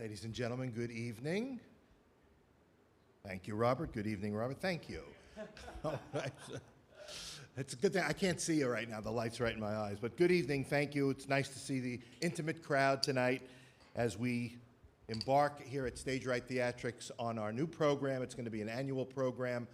Ladies and gentlemen, good evening. Thank you, Robert. Good evening, Robert. Thank you. All right. It's a good thing. I can't see you right now. The light's right in my eyes. But good evening. Thank you. It's nice to see the intimate crowd tonight as we embark here at Stage Right Theatrics on our new program. It's going to be an annual program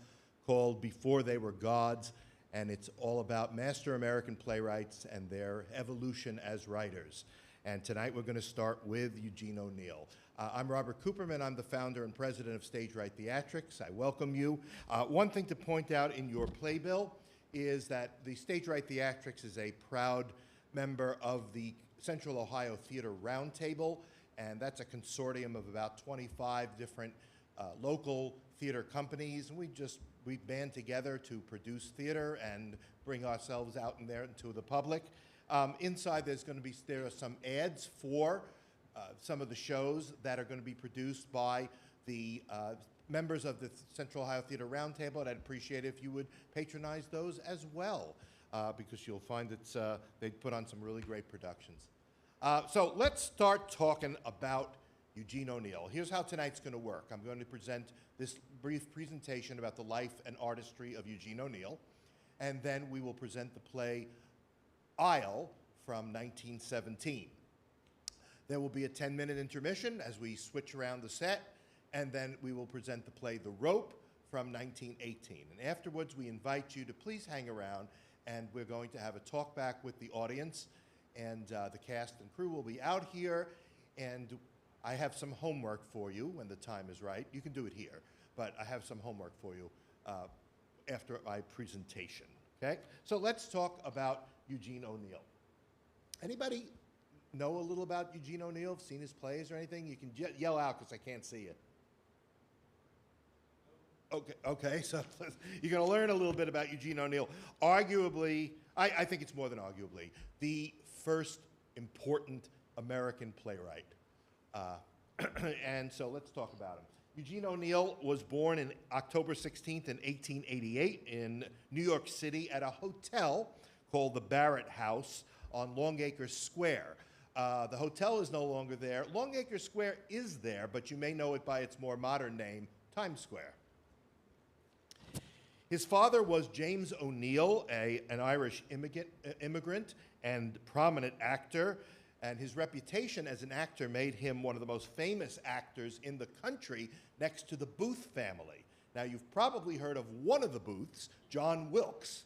called Before They Were Gods, and it's all about master American playwrights and their evolution as writers. And tonight we're going to start with Eugene O'Neill. I'm Robert Cooperman. I'm the founder and president of Stage Right Theatrics. I welcome you. One thing to point out in your playbill is that the Stage Right Theatrics is a proud member of the Central Ohio Theater Roundtable, and that's a consortium of about 25 different local theater companies. And we band together to produce theater and bring ourselves out in there into the public. Inside there are some ads for some of the shows that are going to be produced by the members of the Central Ohio Theater Roundtable, and I'd appreciate it if you would patronize those as well, because you'll find that they put on some really great productions. So let's start talking about Eugene O'Neill. Here's how tonight's going to work. I'm going to present this brief presentation about the life and artistry of Eugene O'Neill, and then we will present the play Isle from 1917. There will be a 10-minute intermission as we switch around the set, and then we will present the play The Rope from 1918. And afterwards, we invite you to please hang around, and we're going to have a talk back with the audience, and the cast and crew will be out here, and I have some homework for you when the time is right. You can do it here, but I have some homework for you after my presentation, okay? So let's talk about Eugene O'Neill. Anybody know a little about Eugene O'Neill, seen his plays or anything? You can yell out because I can't see you. Okay, so you're going to learn a little bit about Eugene O'Neill. Arguably, I think it's more than arguably, the first important American playwright. And so let's talk about him. Eugene O'Neill was born on October 16th in 1888 in New York City at a hotel called the Barrett House on Longacre Square. The hotel is no longer there. Longacre Square is there, but you may know it by its more modern name, Times Square. His father was James O'Neill, an Irish immigrant and prominent actor, and his reputation as an actor made him one of the most famous actors in the country next to the Booth family. Now, you've probably heard of one of the Booths, John Wilkes.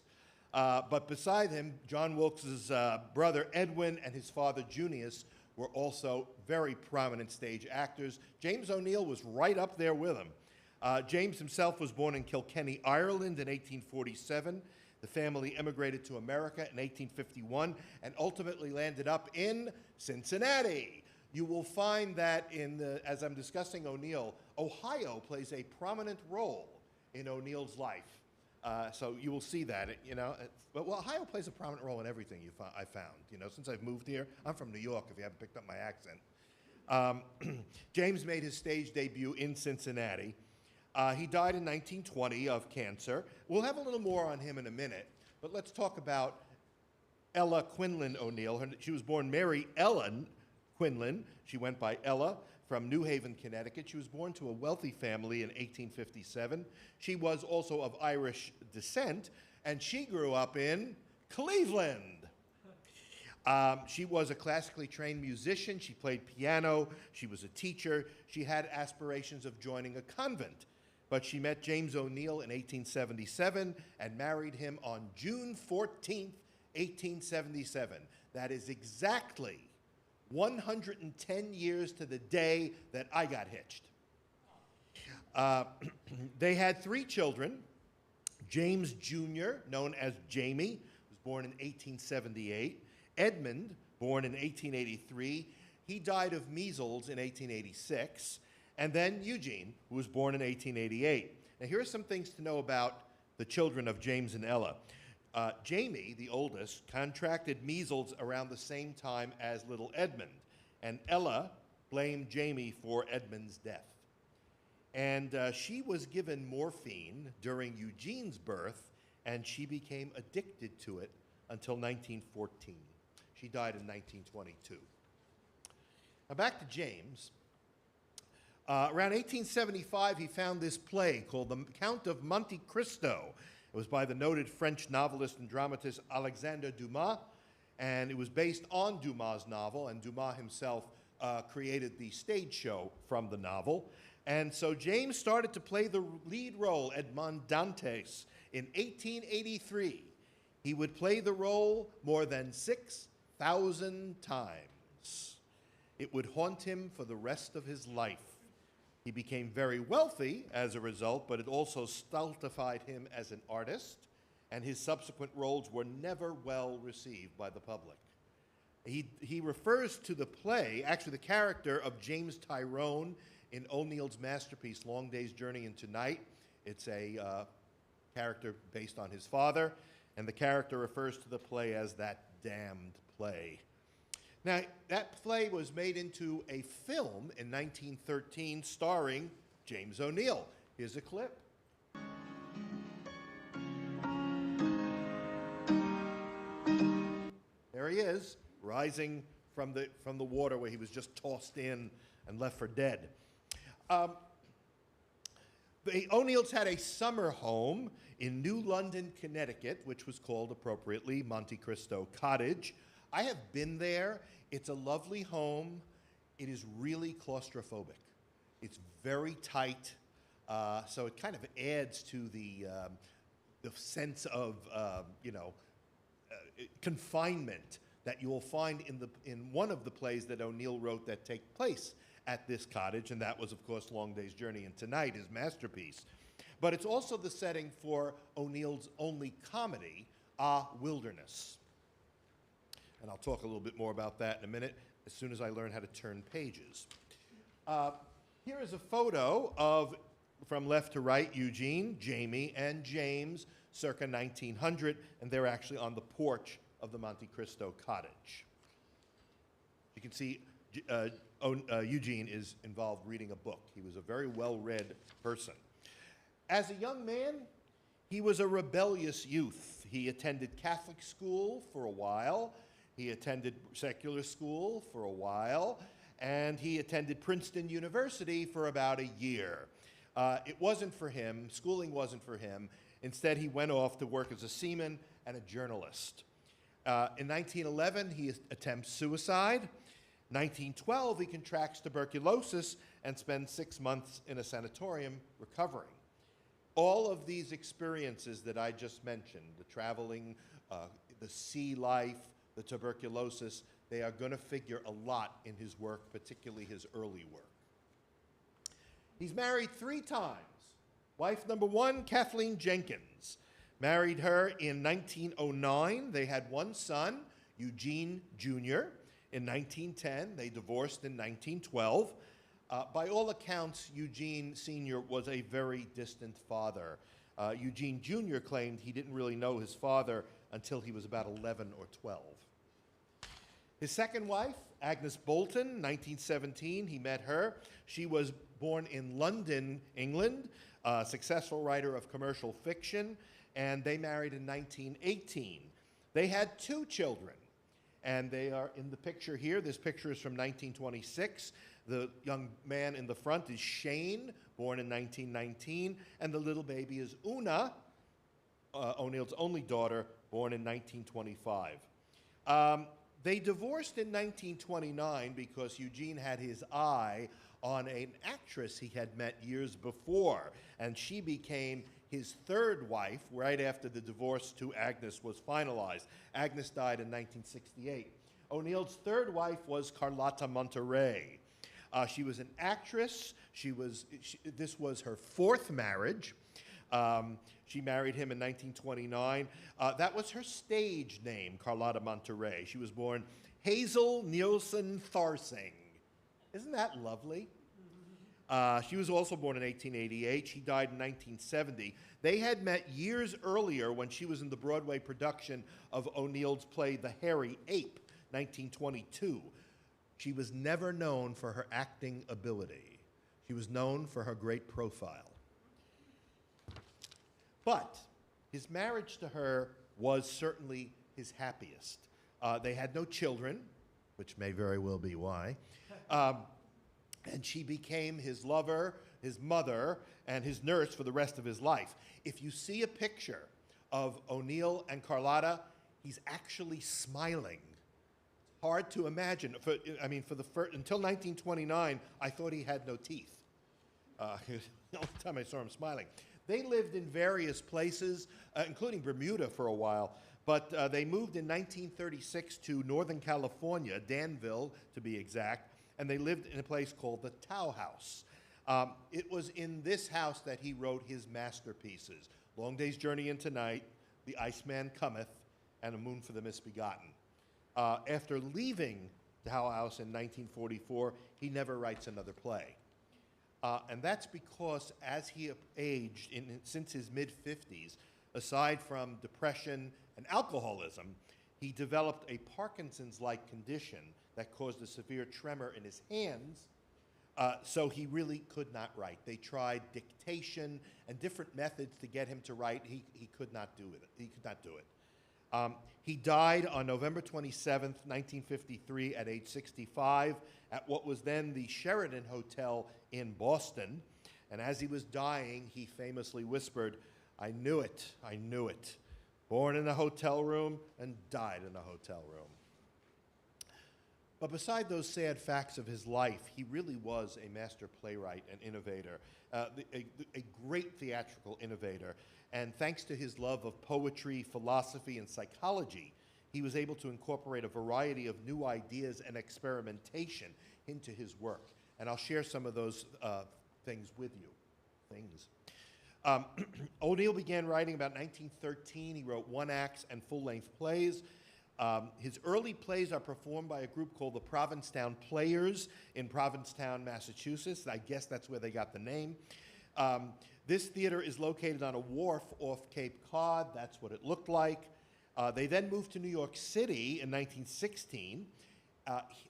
But beside him, John Wilkes' brother Edwin and his father Junius were also very prominent stage actors. James O'Neill was right up there with him. James himself was born in Kilkenny, Ireland in 1847. The family immigrated to America in 1851 and ultimately landed up in Cincinnati. You will find that as I'm discussing O'Neill, Ohio plays a prominent role in O'Neill's life. So you will see that, But Ohio plays a prominent role in everything I found. Since I've moved here, I'm from New York, if you haven't picked up my accent. James made his stage debut in Cincinnati. He died in 1920 of cancer. We'll have a little more on him in a minute, but let's talk about Ella Quinlan O'Neill. She was born Mary Ellen Quinlan. She went by Ella. From New Haven, Connecticut. She was born to a wealthy family in 1857. She was also of Irish descent, and she grew up in Cleveland. She was a classically trained musician. She played piano. She was a teacher. She had aspirations of joining a convent, but she met James O'Neill in 1877 and married him on June 14th, 1877. That is exactly 110 years to the day that I got hitched. They had 3 children. James Jr., known as Jamie, was born in 1878. Edmund, born in 1883. He died of measles in 1886. And then Eugene, who was born in 1888. Now, here are some things to know about the children of James and Ella. Jamie, the oldest, contracted measles around the same time as little Edmund, and Ella blamed Jamie for Edmund's death. And she was given morphine during Eugene's birth, and she became addicted to it until 1914. She died in 1922. Now back to James. Around 1875, he found this play called The Count of Monte Cristo. It was by the noted French novelist and dramatist Alexandre Dumas, and it was based on Dumas' novel, and Dumas himself created the stage show from the novel. And so James started to play the lead role, Edmond Dantes, in 1883. He would play the role more than 6,000 times. It would haunt him for the rest of his life. He became very wealthy as a result, but it also stultified him as an artist, and his subsequent roles were never well received by the public. He refers to the play, actually the character of James Tyrone in O'Neill's masterpiece, Long Day's Journey into Night. It's a character based on his father, and the character refers to the play as that damned play. Now, that play was made into a film in 1913 starring James O'Neill. Here's a clip. There he is, rising from the water where he was just tossed in and left for dead. The O'Neills had a summer home in New London, Connecticut, which was called appropriately Monte Cristo Cottage. I have been there. It's a lovely home. It is really claustrophobic. It's very tight, so it kind of adds to the sense of confinement that you will find in one of the plays that O'Neill wrote that take place at this cottage, and that was, of course, Long Day's Journey into Night, his masterpiece. But it's also the setting for O'Neill's only comedy, Wilderness. And I'll talk a little bit more about that in a minute as soon as I learn how to turn pages. Here is a photo of, from left to right, Eugene, Jamie, and James, circa 1900, and they're actually on the porch of the Monte Cristo cottage. You can see Eugene is involved reading a book. He was a very well-read person. As a young man, he was a rebellious youth. He attended Catholic school for a while. He attended secular school for a while, and he attended Princeton University for about a year. It wasn't for him. Schooling wasn't for him. Instead, he went off to work as a seaman and a journalist. In 1911, he attempts suicide. 1912, he contracts tuberculosis and spends 6 months in a sanatorium recovering. All of these experiences that I just mentioned, the traveling, the sea life, the tuberculosis, they are going to figure a lot in his work, particularly his early work. He's married 3 times. Wife number 1, Kathleen Jenkins. Married her in 1909. They had 1 son, Eugene Jr. In 1910, they divorced in 1912. By all accounts, Eugene Sr. was a very distant father. Eugene Jr. claimed he didn't really know his father until he was about 11 or 12. His second wife, Agnes Bolton, 1917, he met her. She was born in London, England, a successful writer of commercial fiction, and they married in 1918. They had 2 children, and they are in the picture here. This picture is from 1926. The young man in the front is Shane, born in 1919, and the little baby is Una, O'Neill's only daughter, born in 1925. They divorced in 1929 because Eugene had his eye on an actress he had met years before, and she became his 3rd wife right after the divorce to Agnes was finalized. Agnes died in 1968. O'Neill's 3rd wife was Carlotta Monterey. She was an actress. This was her 4th marriage. She married him in 1929. That was her stage name, Carlotta Monterey. She was born Hazel Nielsen Tharsing. Isn't that lovely? She was also born in 1888. She died in 1970. They had met years earlier when she was in the Broadway production of O'Neill's play The Hairy Ape, 1922. She was never known for her acting ability. She was known for her great profile. But his marriage to her was certainly his happiest. They had no children, which may very well be why. and she became his lover, his mother, and his nurse for the rest of his life. If you see a picture of O'Neill and Carlotta, he's actually smiling. Hard to imagine. Until 1929, I thought he had no teeth. The only time I saw him smiling. They lived in various places, including Bermuda for a while, but they moved in 1936 to Northern California, Danville to be exact, and they lived in a place called the Tow House. It was in this house that he wrote his masterpieces, Long Day's Journey into Night, The Iceman Cometh, and A Moon for the Misbegotten. After leaving the Tow House in 1944, he never writes another play. And that's because as he aged, since his mid-50s, aside from depression and alcoholism, he developed a Parkinson's-like condition that caused a severe tremor in his hands, so he really could not write. They tried dictation and different methods to get him to write. He could not do it. He could not do it. He died on November 27th, 1953, at age 65, at what was then the Sheraton Hotel in Boston. And as he was dying, he famously whispered, "I knew it, I knew it. Born in a hotel room and died in a hotel room." But beside those sad facts of his life, he really was a master playwright and innovator, a great theatrical innovator. And thanks to his love of poetry, philosophy, and psychology, he was able to incorporate a variety of new ideas and experimentation into his work. And I'll share some of those things with you. O'Neill began writing about 1913. He wrote one-acts and full-length plays. His early plays are performed by a group called the Provincetown Players in Provincetown, Massachusetts. I guess that's where they got the name. This theater is located on a wharf off Cape Cod. That's what it looked like. They then moved to New York City in 1916.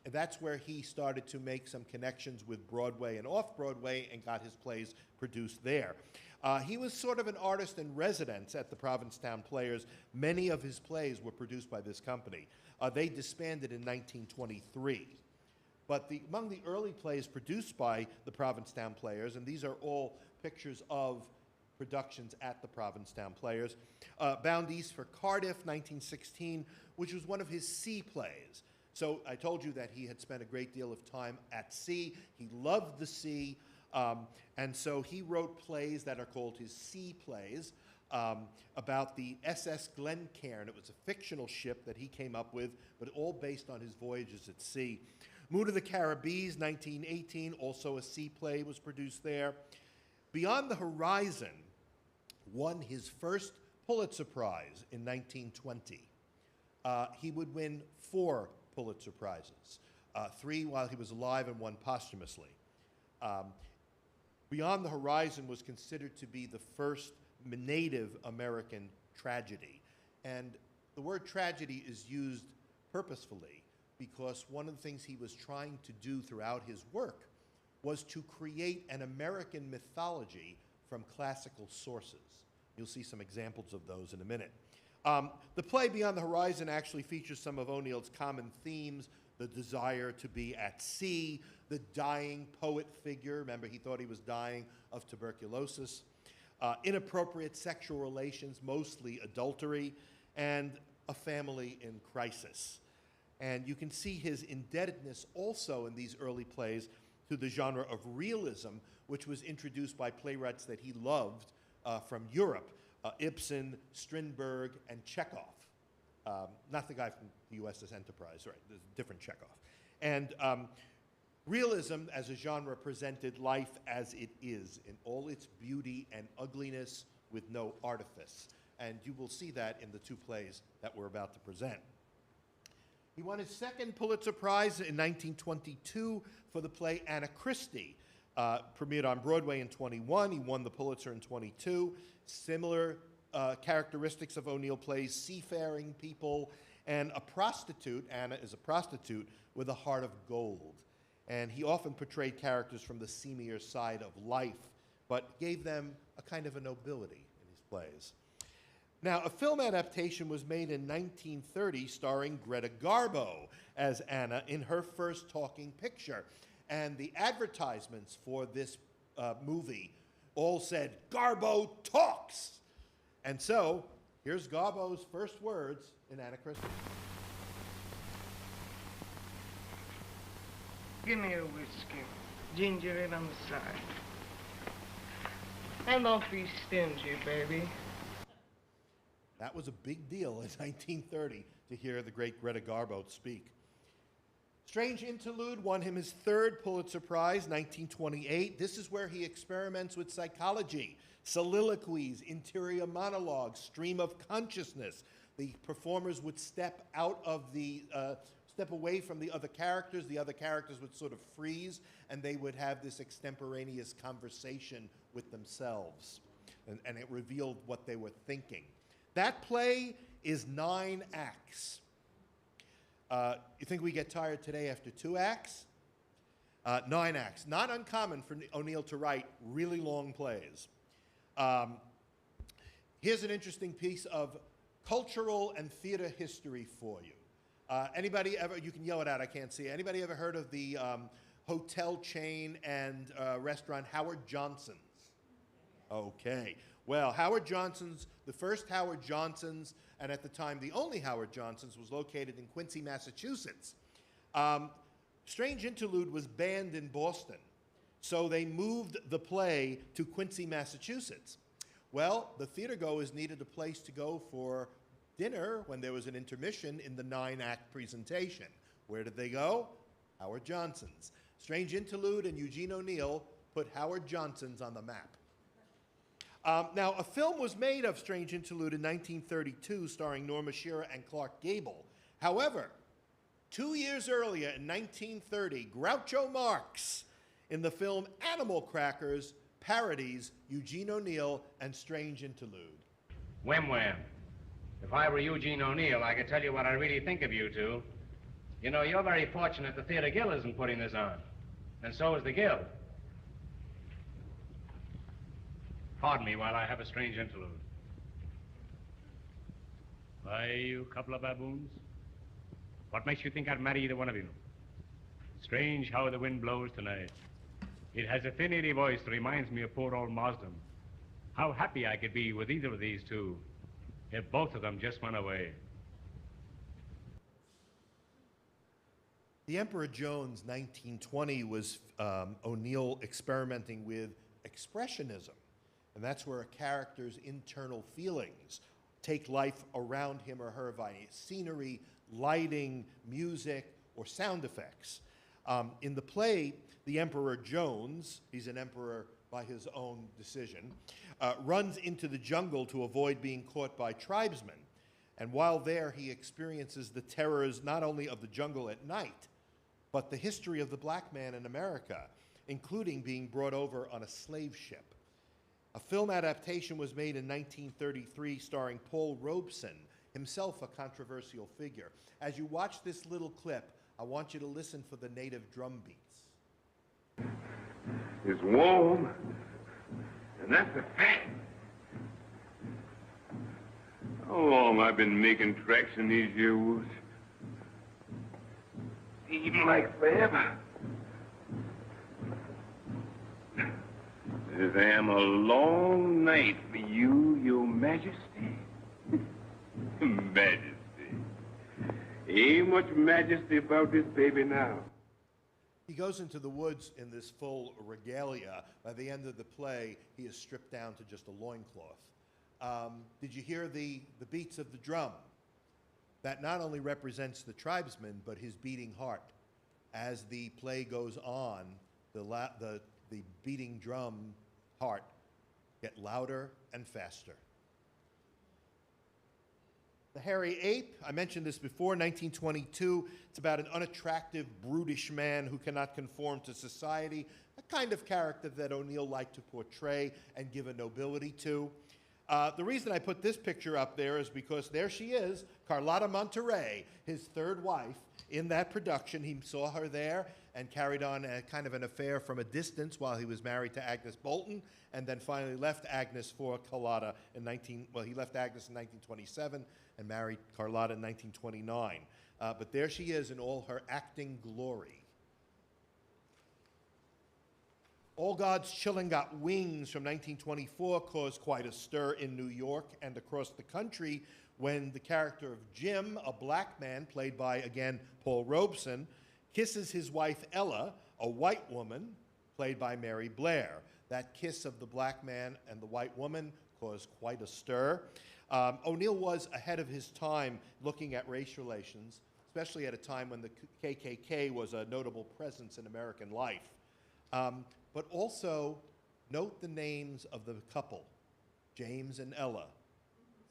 That's where he started to make some connections with Broadway and off-Broadway and got his plays produced there. He was sort of an artist in residence at the Provincetown Players. Many of his plays were produced by this company. They disbanded in 1923. But among the early plays produced by the Provincetown Players, and these are all pictures of productions at the Provincetown Players, Bound East for Cardiff, 1916, which was one of his sea plays. So I told you that he had spent a great deal of time at sea. He loved the sea, and so he wrote plays that are called his sea plays about the SS Glencairn. It was a fictional ship that he came up with, but all based on his voyages at sea. Moon of the Caribbees, 1918, also a sea play was produced there. Beyond the Horizon won his first Pulitzer Prize in 1920. He would win 4 Pulitzer Prizes, 3 while he was alive and 1 posthumously. Beyond the Horizon was considered to be the first Native American tragedy. And the word tragedy is used purposefully because one of the things he was trying to do throughout his work was to create an American mythology from classical sources. You'll see some examples of those in a minute. The play Beyond the Horizon actually features some of O'Neill's common themes: the desire to be at sea, the dying poet figure. Remember, he thought he was dying of tuberculosis. Inappropriate sexual relations, mostly adultery, and a family in crisis. And you can see his indebtedness also in these early plays to the genre of realism, which was introduced by playwrights that he loved from Europe, Ibsen, Strindberg, and Chekhov. Not the guy from the USS Enterprise, right? There's a different Chekhov. And realism as a genre presented life as it is in all its beauty and ugliness with no artifice. And you will see that in the 2 plays that we're about to present. He won his second Pulitzer Prize in 1922 for the play Anna Christie. Premiered on Broadway in 21. He won the Pulitzer in 22. Similar characteristics of O'Neill plays: seafaring people and a prostitute. Anna is a prostitute with a heart of gold. And he often portrayed characters from the seamier side of life, but gave them a kind of a nobility in his plays. Now, a film adaptation was made in 1930 starring Greta Garbo as Anna in her first talking picture. And the advertisements for this movie all said, "Garbo talks." And so, here's Garbo's first words in Anachristmas. Give me a whiskey, ginger ale on the side. And don't be stingy, baby. That was a big deal in 1930 to hear the great Greta Garbo speak. Strange Interlude won him his third Pulitzer Prize, 1928. This is where he experiments with psychology, soliloquies, interior monologues, stream of consciousness. The performers would step away from the other characters. The other characters would sort of freeze, and they would have this extemporaneous conversation with themselves. And it revealed what they were thinking. That play is 9 acts. You think we get tired today after 2 acts? 9 acts. Not uncommon for O'Neill to write really long plays. Here's an interesting piece of cultural and theater history for you. Anybody ever, you can yell it out, I can't see. Anybody ever heard of the hotel chain and restaurant Howard Johnson's? Okay. Well, Howard Johnson's, the first Howard Johnson's, and at the time the only Howard Johnson's, was located in Quincy, Massachusetts. Strange Interlude was banned in Boston, so they moved the play to Quincy, Massachusetts. Well, the theatergoers needed a place to go for dinner when there was an intermission in the 9-act presentation. Where did they go? Howard Johnson's. Strange Interlude and Eugene O'Neill put Howard Johnson's on the map. Now, a film was made of Strange Interlude in 1932, starring Norma Shearer and Clark Gable. However, 2 years earlier, in 1930, Groucho Marx, in the film Animal Crackers, parodies Eugene O'Neill and Strange Interlude. Wham. If I were Eugene O'Neill, I could tell you what I really think of you two. You know, you're very fortunate the Theater Guild isn't putting this on. And so is the Guild. Pardon me while I have a strange interlude. Why, you couple of baboons? What makes you think I'd marry either one of you? Strange how the wind blows tonight. It has a thin, airy voice that reminds me of poor old Marsden. How happy I could be with either of these two if both of them just went away. The Emperor Jones, 1920, was O'Neill experimenting with expressionism. And that's where a character's internal feelings take life around him or her via scenery, lighting, music, or sound effects. In the play, the Emperor Jones, he's an emperor by his own decision, runs into the jungle to avoid being caught by tribesmen. And while there, he experiences the terrors not only of the jungle at night, but the history of the black man in America, including being brought over on a slave ship. A film adaptation was made in 1933 starring Paul Robeson, himself a controversial figure. As you watch this little clip, I want you to listen for the native drum beats. It's warm, and that's a fact. How long I've been making tracks in these here woods? Seems like forever. This am a long night for you, your majesty. Majesty. Ain't much majesty about this baby now. He goes into the woods in this full regalia. By the end of the play, he is stripped down to just a loincloth. Did you hear the beats of the drum? That not only represents the tribesman, but his beating heart. As the play goes on, the beating drum heart get louder and faster. The Hairy Ape, I mentioned this before, 1922. It's about an unattractive, brutish man who cannot conform to society, a kind of character that O'Neill liked to portray and give a nobility to. The reason I put this picture up there is because there she is, Carlotta Monterey, his third wife. In that production, he saw her there and carried on a kind of an affair from a distance while he was married to Agnes Bolton, and then finally left Agnes for Carlotta in he left Agnes in 1927 and married Carlotta in 1929. But there she is in all her acting glory. All God's Children Got Wings from 1924 caused quite a stir in New York and across the country when the character of Jim, a black man played by, again, Paul Robeson, kisses his wife Ella, a white woman played by Mary Blair. That kiss of the black man and the white woman caused quite a stir. O'Neill was ahead of his time looking at race relations, especially at a time when the KKK was a notable presence in American life. But also, note the names of the couple, James and Ella,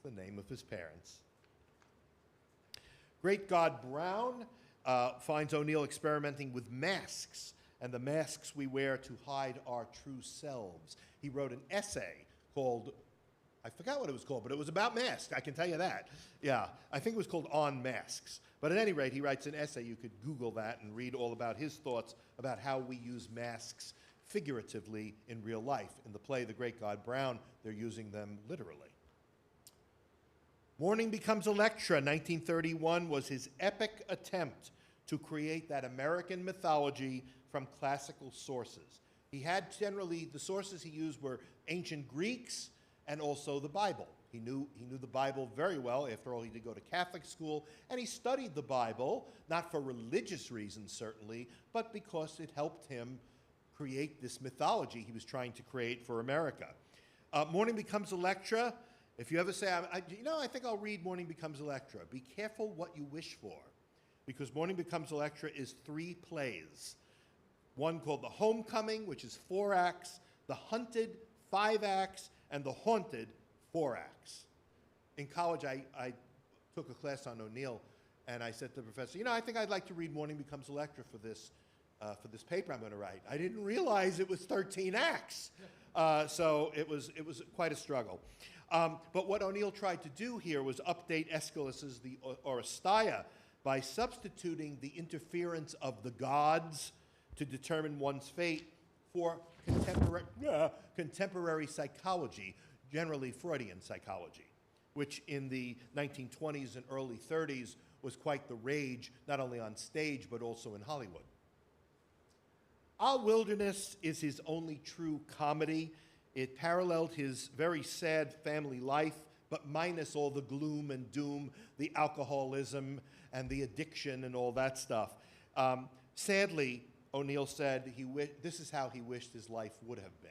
the name of his parents. Great God Brown finds O'Neill experimenting with masks and the masks we wear to hide our true selves. He wrote an essay called, I forgot what it was called, but it was about masks, I can tell you that. Yeah, I think it was called On Masks. But at any rate, he writes an essay. You could Google that and read all about his thoughts about how we use masks figuratively in real life. In the play The Great God Brown, they're using them literally. Morning Becomes Electra, 1931, was his epic attempt to create that American mythology from classical sources. He had generally, the sources he used were ancient Greeks and also the Bible. He knew the Bible very well. After all, he did go to Catholic school, and he studied the Bible, not for religious reasons certainly, but because it helped him create this mythology he was trying to create for America. Morning Becomes Electra. If you ever say, I think I'll read Morning Becomes Electra, be careful what you wish for, because Morning Becomes Electra is 3 plays. One called The Homecoming, which is 4 acts, The Hunted, 5 acts, and The Haunted, 4 acts. In college, I took a class on O'Neill, and I said to the professor, I think I'd like to read Morning Becomes Electra for this paper I'm going to write. I didn't realize it was 13 acts. So it was quite a struggle. But what O'Neill tried to do here was update Aeschylus's The Oresteia by substituting the interference of the gods to determine one's fate for contemporary psychology, generally Freudian psychology, which in the 1920s and early 30s was quite the rage, not only on stage, but also in Hollywood. Our Wilderness is his only true comedy. It paralleled his very sad family life, but minus all the gloom and doom, the alcoholism and the addiction and all that stuff. Sadly, O'Neill said this is how he wished his life would have been.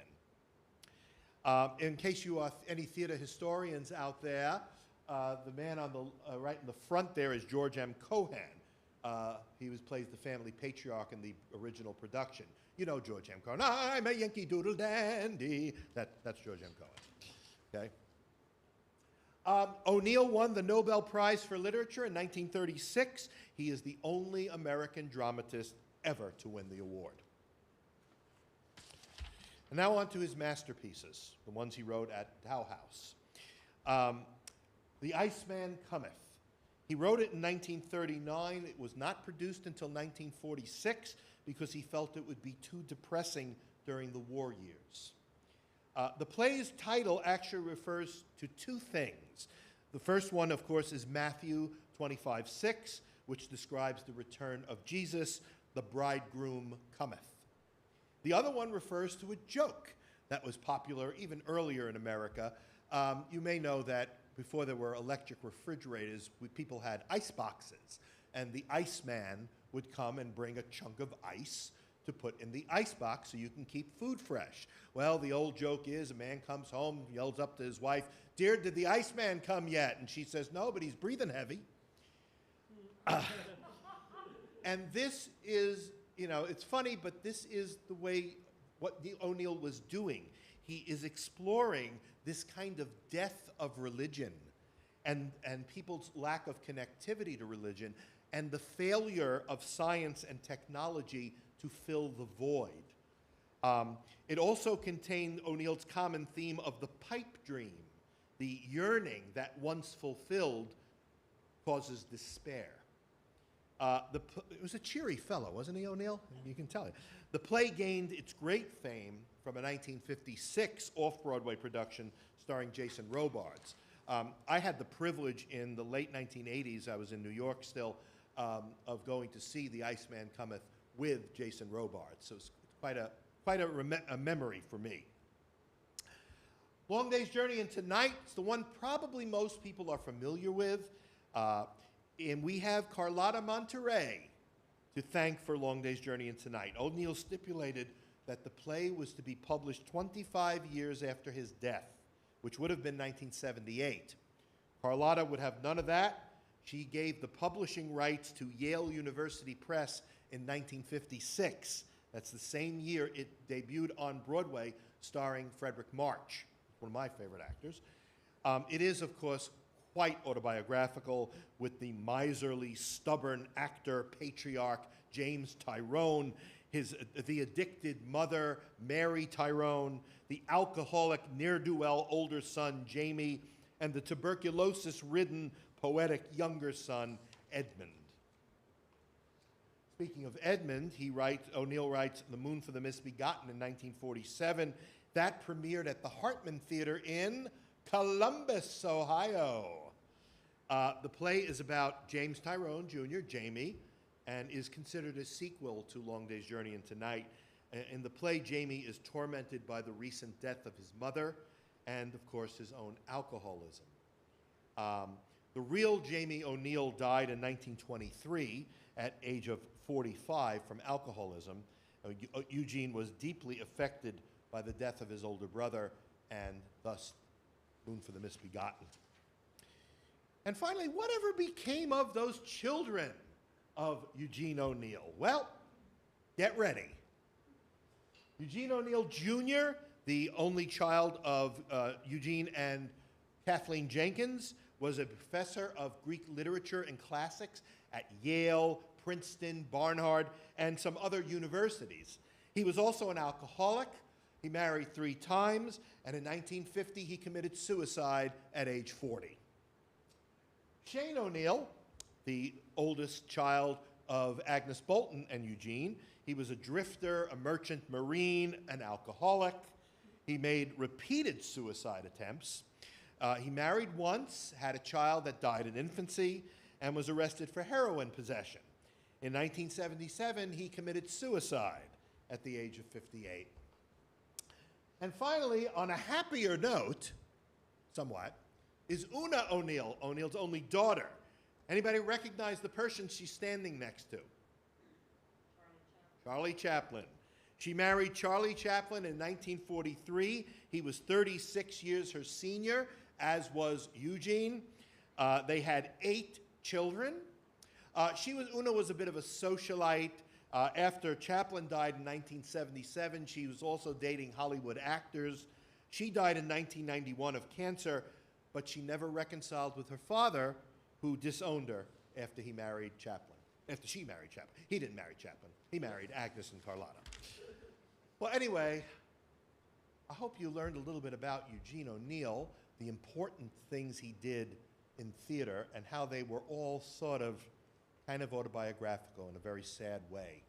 In case you are any theater historians out there, the man on the right in the front there is George M. Cohan. He plays the family patriarch in the original production. You know George M. Cohan. I'm a Yankee Doodle Dandy. That's George M. Cohan. Okay. O'Neill won the Nobel Prize for Literature in 1936. He is the only American dramatist ever to win the award. And now on to his masterpieces, the ones he wrote at Dow House. The Iceman Cometh. He wrote it in 1939. It was not produced until 1946 because he felt it would be too depressing during the war years. The play's title actually refers to 2 things. The first one, of course, is Matthew 25:6, which describes the return of Jesus, the bridegroom cometh. The other one refers to a joke that was popular even earlier in America. You may know that before there were electric refrigerators, people had ice boxes, and the Iceman would come and bring a chunk of ice to put in the ice box so you can keep food fresh. Well, the old joke is a man comes home, yells up to his wife, "Dear, did the Iceman come yet?" And she says, "No, but he's breathing heavy." And this is, it's funny, but this is the way what O'Neill was doing. He is exploring this kind of death of religion and people's lack of connectivity to religion and the failure of science and technology to fill the void. It also contained O'Neill's common theme of the pipe dream, the yearning that once fulfilled causes despair. It was a cheery fellow, wasn't he, O'Neill? You can tell it. The play gained its great fame from a 1956 off-Broadway production starring Jason Robards. I had the privilege in the late 1980s, I was in New York still, of going to see The Iceman Cometh with Jason Robards. So it's quite quite a memory for me. Long Day's Journey into Night is the one probably most people are familiar with. And we have Carlotta Monterey to thank for Long Day's Journey into Night. O'Neill stipulated that the play was to be published 25 years after his death, which would have been 1978. Carlotta would have none of that. She gave the publishing rights to Yale University Press in 1956. That's the same year it debuted on Broadway, starring Frederick March, one of my favorite actors. It is, of course, quite autobiographical, with the miserly, stubborn actor, patriarch James Tyrone, the addicted mother, Mary Tyrone, the alcoholic, ne'er-do-well older son, Jamie, and the tuberculosis-ridden, poetic younger son, Edmund. Speaking of Edmund, O'Neill writes The Moon for the Misbegotten in 1947. That premiered at the Hartman Theater in Columbus, Ohio. The play is about James Tyrone Jr., Jamie, and is considered a sequel to Long Day's Journey into Night. In the play, Jamie is tormented by the recent death of his mother and, of course, his own alcoholism. The real Jamie O'Neill died in 1923 at age of 45 from alcoholism. Eugene was deeply affected by the death of his older brother, and thus Moon for the Misbegotten. And finally, whatever became of those children of Eugene O'Neill? Well, get ready. Eugene O'Neill Jr., the only child of Eugene and Kathleen Jenkins, was a professor of Greek literature and classics at Yale, Princeton, Barnard, and some other universities. He was also an alcoholic. He married 3 times, and in 1950 he committed suicide at age 40. Shane O'Neill, the oldest child of Agnes Bolton and Eugene, he was a drifter, a merchant marine, an alcoholic. He made repeated suicide attempts. He married once, had a child that died in infancy, and was arrested for heroin possession. In 1977, he committed suicide at the age of 58. And finally, on a happier note, somewhat, is Una O'Neill, O'Neill's only daughter. Anybody recognize the person she's standing next to? Charlie Chaplin. She married Charlie Chaplin in 1943. He was 36 years her senior, as was Eugene. They had 8 children. Una was a bit of a socialite. After Chaplin died in 1977, she was also dating Hollywood actors. She died in 1991 of cancer, but she never reconciled with her father, who disowned her after he married Chaplin. After she married Chaplin. He didn't marry Chaplin. He married Agnes and Carlotta. Well, anyway, I hope you learned a little bit about Eugene O'Neill, the important things he did in theater, and how they were all sort of kind of autobiographical in a very sad way.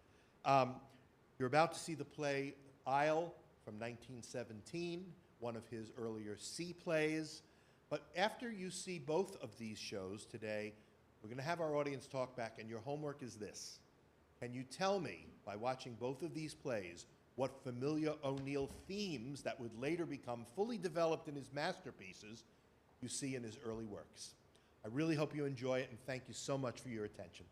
You're about to see the play Isle from 1917, one of his earlier sea plays. But after you see both of these shows today, we're going to have our audience talk back, and your homework is this. Can you tell me, by watching both of these plays, what familiar O'Neill themes that would later become fully developed in his masterpieces you see in his early works? I really hope you enjoy it, and thank you so much for your attention.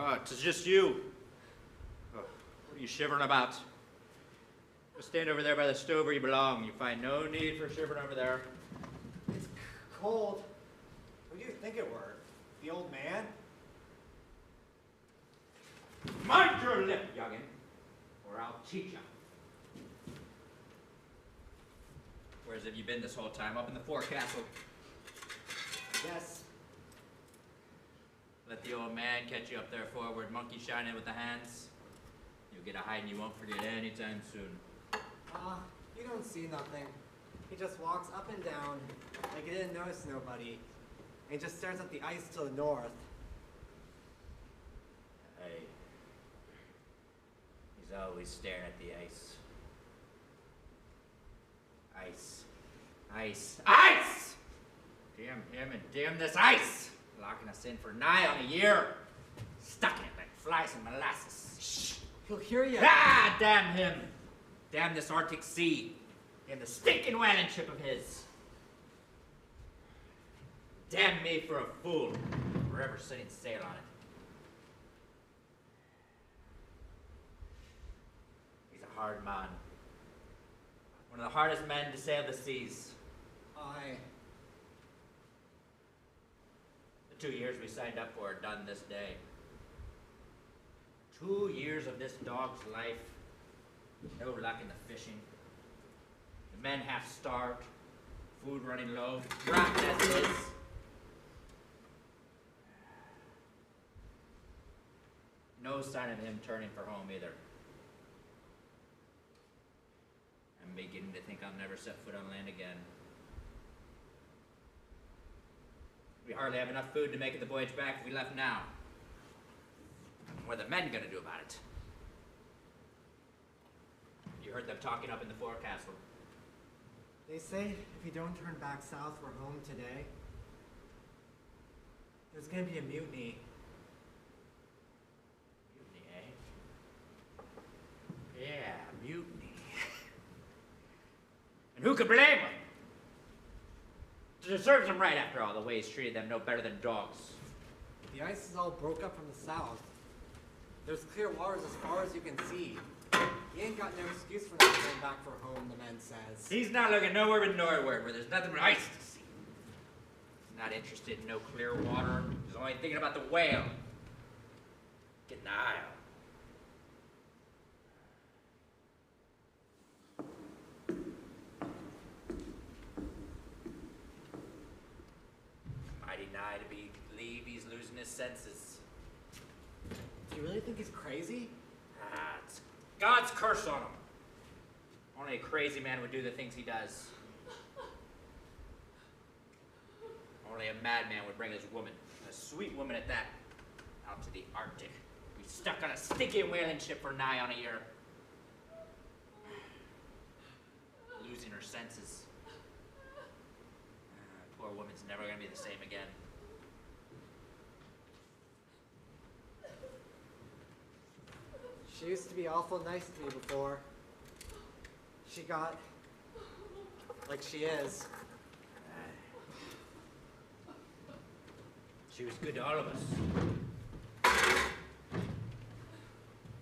Oh, 'tis just you. Oh, what are you shivering about? Go stand over there by the stove where you belong. You find no need for shivering over there. It's cold. Who do you think it were? The old man? Mind your lip, youngin', or I'll teach ya. Where's have you been this whole time? Up in the forecastle. Yes. Let the old man catch you up there forward, monkey shining with the hands. You'll get a hiding you won't forget anytime soon. You don't see nothing. He just walks up and down like he didn't notice nobody. And he just stares at the ice to the north. Hey. He's always staring at the ice. Ice. Ice. Ice! Damn him and damn this ice! Locking us in for nigh on a year. Stuck in it like flies in molasses. Shh! He'll hear you. Ah, damn him! Damn this Arctic Sea! Damn the stinking whaling ship of his! Damn me for a fool for ever setting sail on it. He's a hard man. One of the hardest men to sail the seas. Aye. The 2 years we signed up for are done this day. 2 years of this dog's life. No luck in the fishing. The men half starved. Food running low. Rotten as it is. No sign of him turning for home either. I'm beginning to think I'll never set foot on land again. We hardly have enough food to make it the voyage back if we left now. What are the men gonna do about it? You heard them talking up in the forecastle. They say if you don't turn back south, we're home today. There's gonna be a mutiny. Mutiny, eh? Yeah, mutiny. And who could blame them? It serves them right after all, the way he's treated them no better than dogs. The ice is all broke up from the south. There's clear waters as far as you can see. He ain't got no excuse for not going back for home, the man says. He's not looking nowhere but northward, where there's nothing but ice to see. He's not interested in no clear water. He's only thinking about the whale. Getting the Isle. Mighty nigh to believe he's losing his senses. Do you really think he's crazy? Ah, it's God's curse on him. Only a crazy man would do the things he does. Only a madman would bring his woman, a sweet woman at that, out to the Arctic. Be stuck on a stinky whaling ship for nigh on a year. Losing her senses. Poor woman's never gonna be the same again. She used to be awful nice to me before. She got like she is. She was good to all of us.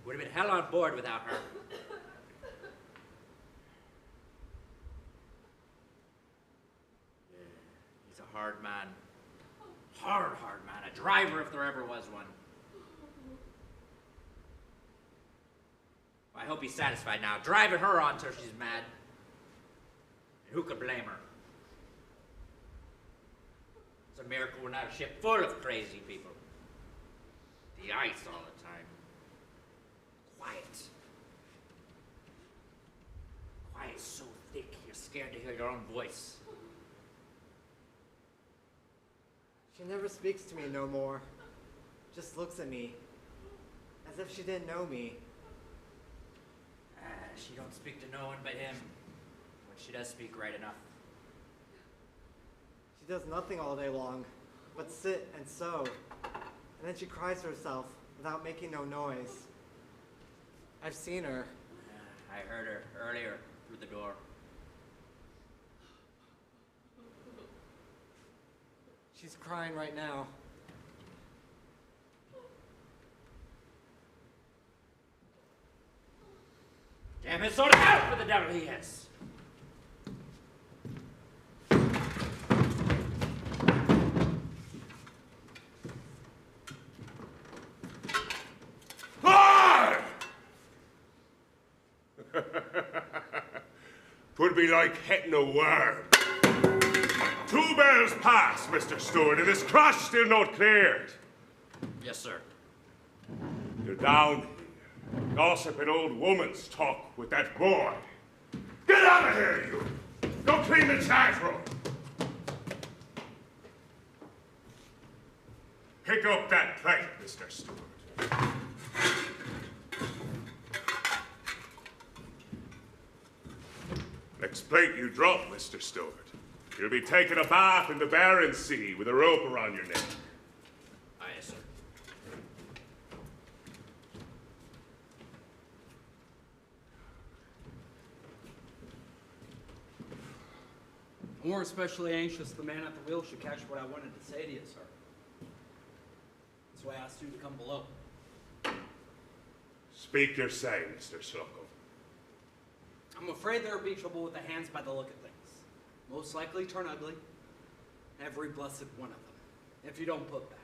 Would have been hell on board without her. He's a hard man. Hard man. A driver if there ever was one. I hope he's satisfied now. Driving her on till she's mad. And who could blame her? It's a miracle we're not a ship full of crazy people. The ice all the time. Quiet. Quiet so thick you're scared to hear your own voice. She never speaks to me no more. Just looks at me. As if she didn't know me. She don't speak to no one but him. When she does speak right enough. She does nothing all day long, but sit and sew. And then she cries to herself without making no noise. I've seen her. I heard her earlier through the door. She's crying right now. Damn his soul to hell for the devil he is! Twould be like hitting a worm. 2 bells past, Mr. Stewart, and this crash still not cleared. Yes, sir. You're down here, gossiping old woman's talk with that boy. Get out of here, you! Go clean the chat room. Pick up that plate, Mr. Stewart. Next plate you drop, Mr. Stewart, you'll be taking a bath in the Barren Sea with a rope around your neck. Aye, yes, sir. I'm more especially anxious the man at the wheel should catch what I wanted to say to you, sir. That's why I asked you to come below. Speak your say, Mr. Slocum. I'm afraid there'll be trouble with the hands by the look of things. Most likely turn ugly. Every blessed one of them. If you don't put back.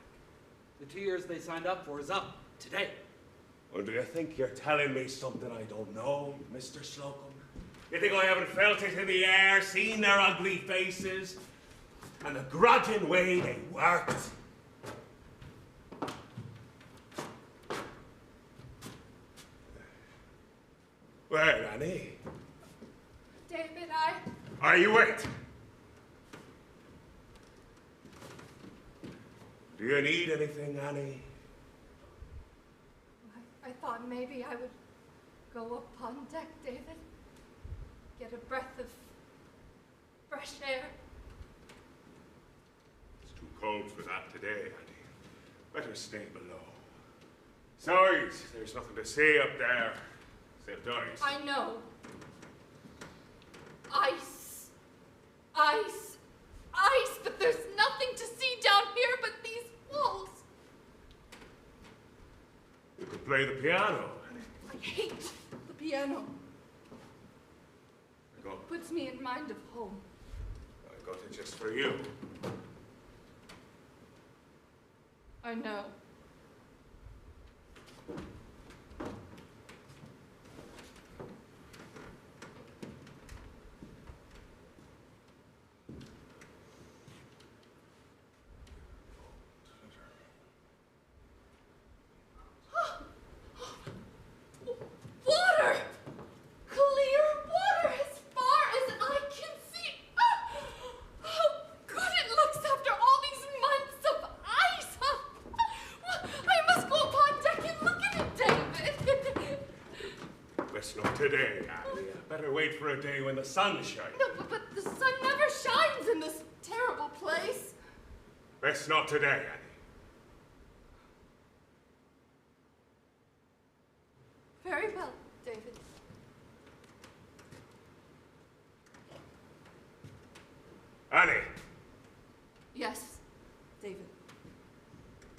The 2 years they signed up for is up today. Well, do you think you're telling me something I don't know, Mr. Slocum? You think I haven't felt it in the air, seen their ugly faces, and the grudging way they worked? Well, Annie. David, Are you it? Do you need anything, Annie? I thought maybe I would go up on deck, David. Get a breath of fresh air. It's too cold for that today, Annie. Better stay below. Besides, there's nothing to see up there, except ice. I know. Ice. Ice. Ice, but there's nothing to see down here but these walls. You could play the piano, Annie. I hate the piano. I got, It puts me in mind of home. I got it just for you. I know. Water! Clear water as far as I can see. How good it looks after all these months of ice. I must go upon deck and look at it, David. Best not today, Annie. Better wait for a day when the sun shines. No, but the sun never shines in this terrible place. Best not today, Annie. Very well, David. Annie, Yes, David.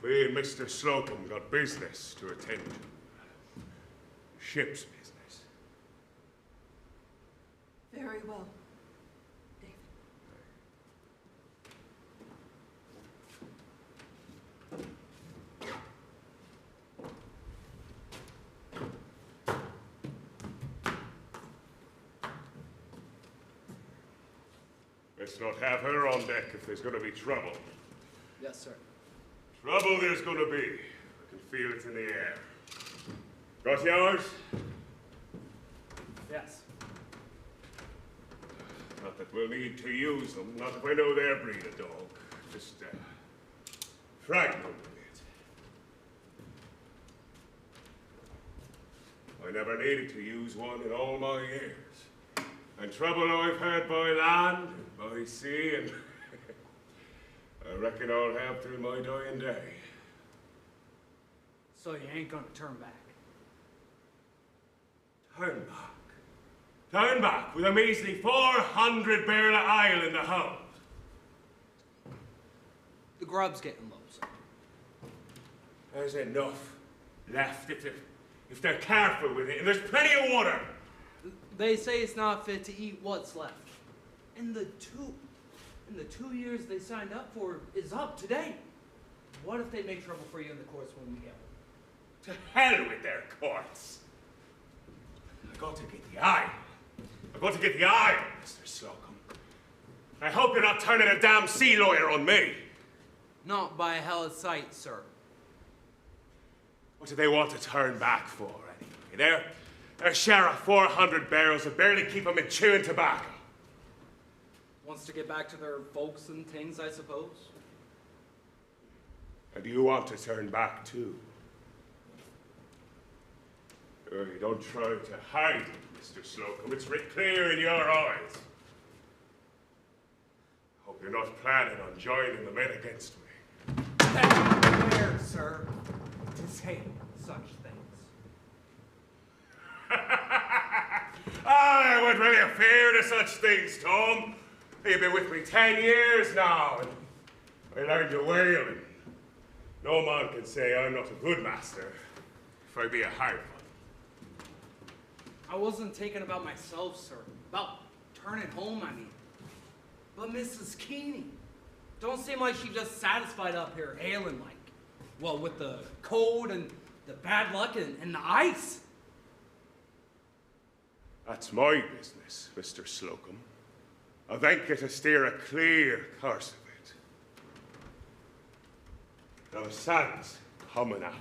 me and Mr. Slocum got business to attend to. Ship's business. Very well, David. Let's not have her on deck if there's going to be trouble. Yes, sir. Trouble there's going to be. I can feel it in the air. Got yours? Yes. Not that we'll need to use them. Not if I know their breed of dog. Just, frighten them a bit. I never needed to use one in all my years. And trouble I've had by land and by sea, and I reckon I'll have till my dying day. So you ain't gonna turn back. Turn back. Turn back with a measly 400 barrel of oil in the hold. The grub's getting low, sir. There's enough left if they're careful with it, and there's plenty of water. They say it's not fit to eat what's left. And the 2 years they signed up for is up today. What if they make trouble for you in the courts when we get them? To hell with their courts. I got to get the iron. I got to get the iron, Mr. Slocum. I hope you're not turning a damn sea lawyer on me. Not by a hell of sight, sir. What do they want to turn back for, anyway? Their share of 400 barrels will barely keep them in chewing tobacco. Wants to get back to their folks and things, I suppose. And do you want to turn back, too? You don't try to hide it, Mr. Slocum. It's writ clear in your eyes. Hope you're not planning on joining the men against me. Fair, sir, to say such things. I wouldn't really fear to such things, Tom. You've been with me 10 years now, and I learned your way of it. No man can say I'm not a good master if I be a hard one. I wasn't thinking about myself, sir. About turning home, I mean. But Mrs. Keeney, don't seem like she just satisfied up here ailing like. Well, with the cold and the bad luck and the ice. That's my business, Mr. Slocum. I thank you to steer a clear course of it. Now the sun's coming out.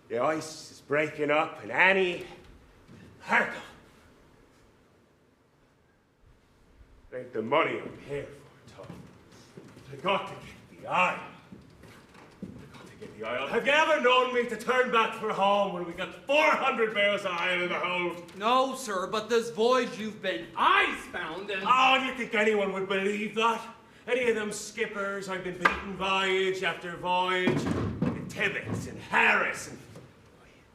The ice is breaking up, and Annie, Harkle. It ain't the money I'm here for, Tom. I got to get the iron. Have you ever known me to turn back for home when we got 400 barrels of iron in the hold? No, sir, but this voyage you've been icebound and... Oh, do you think anyone would believe that? Any of them skippers I've been beaten voyage after voyage? And Tibbets and Harris and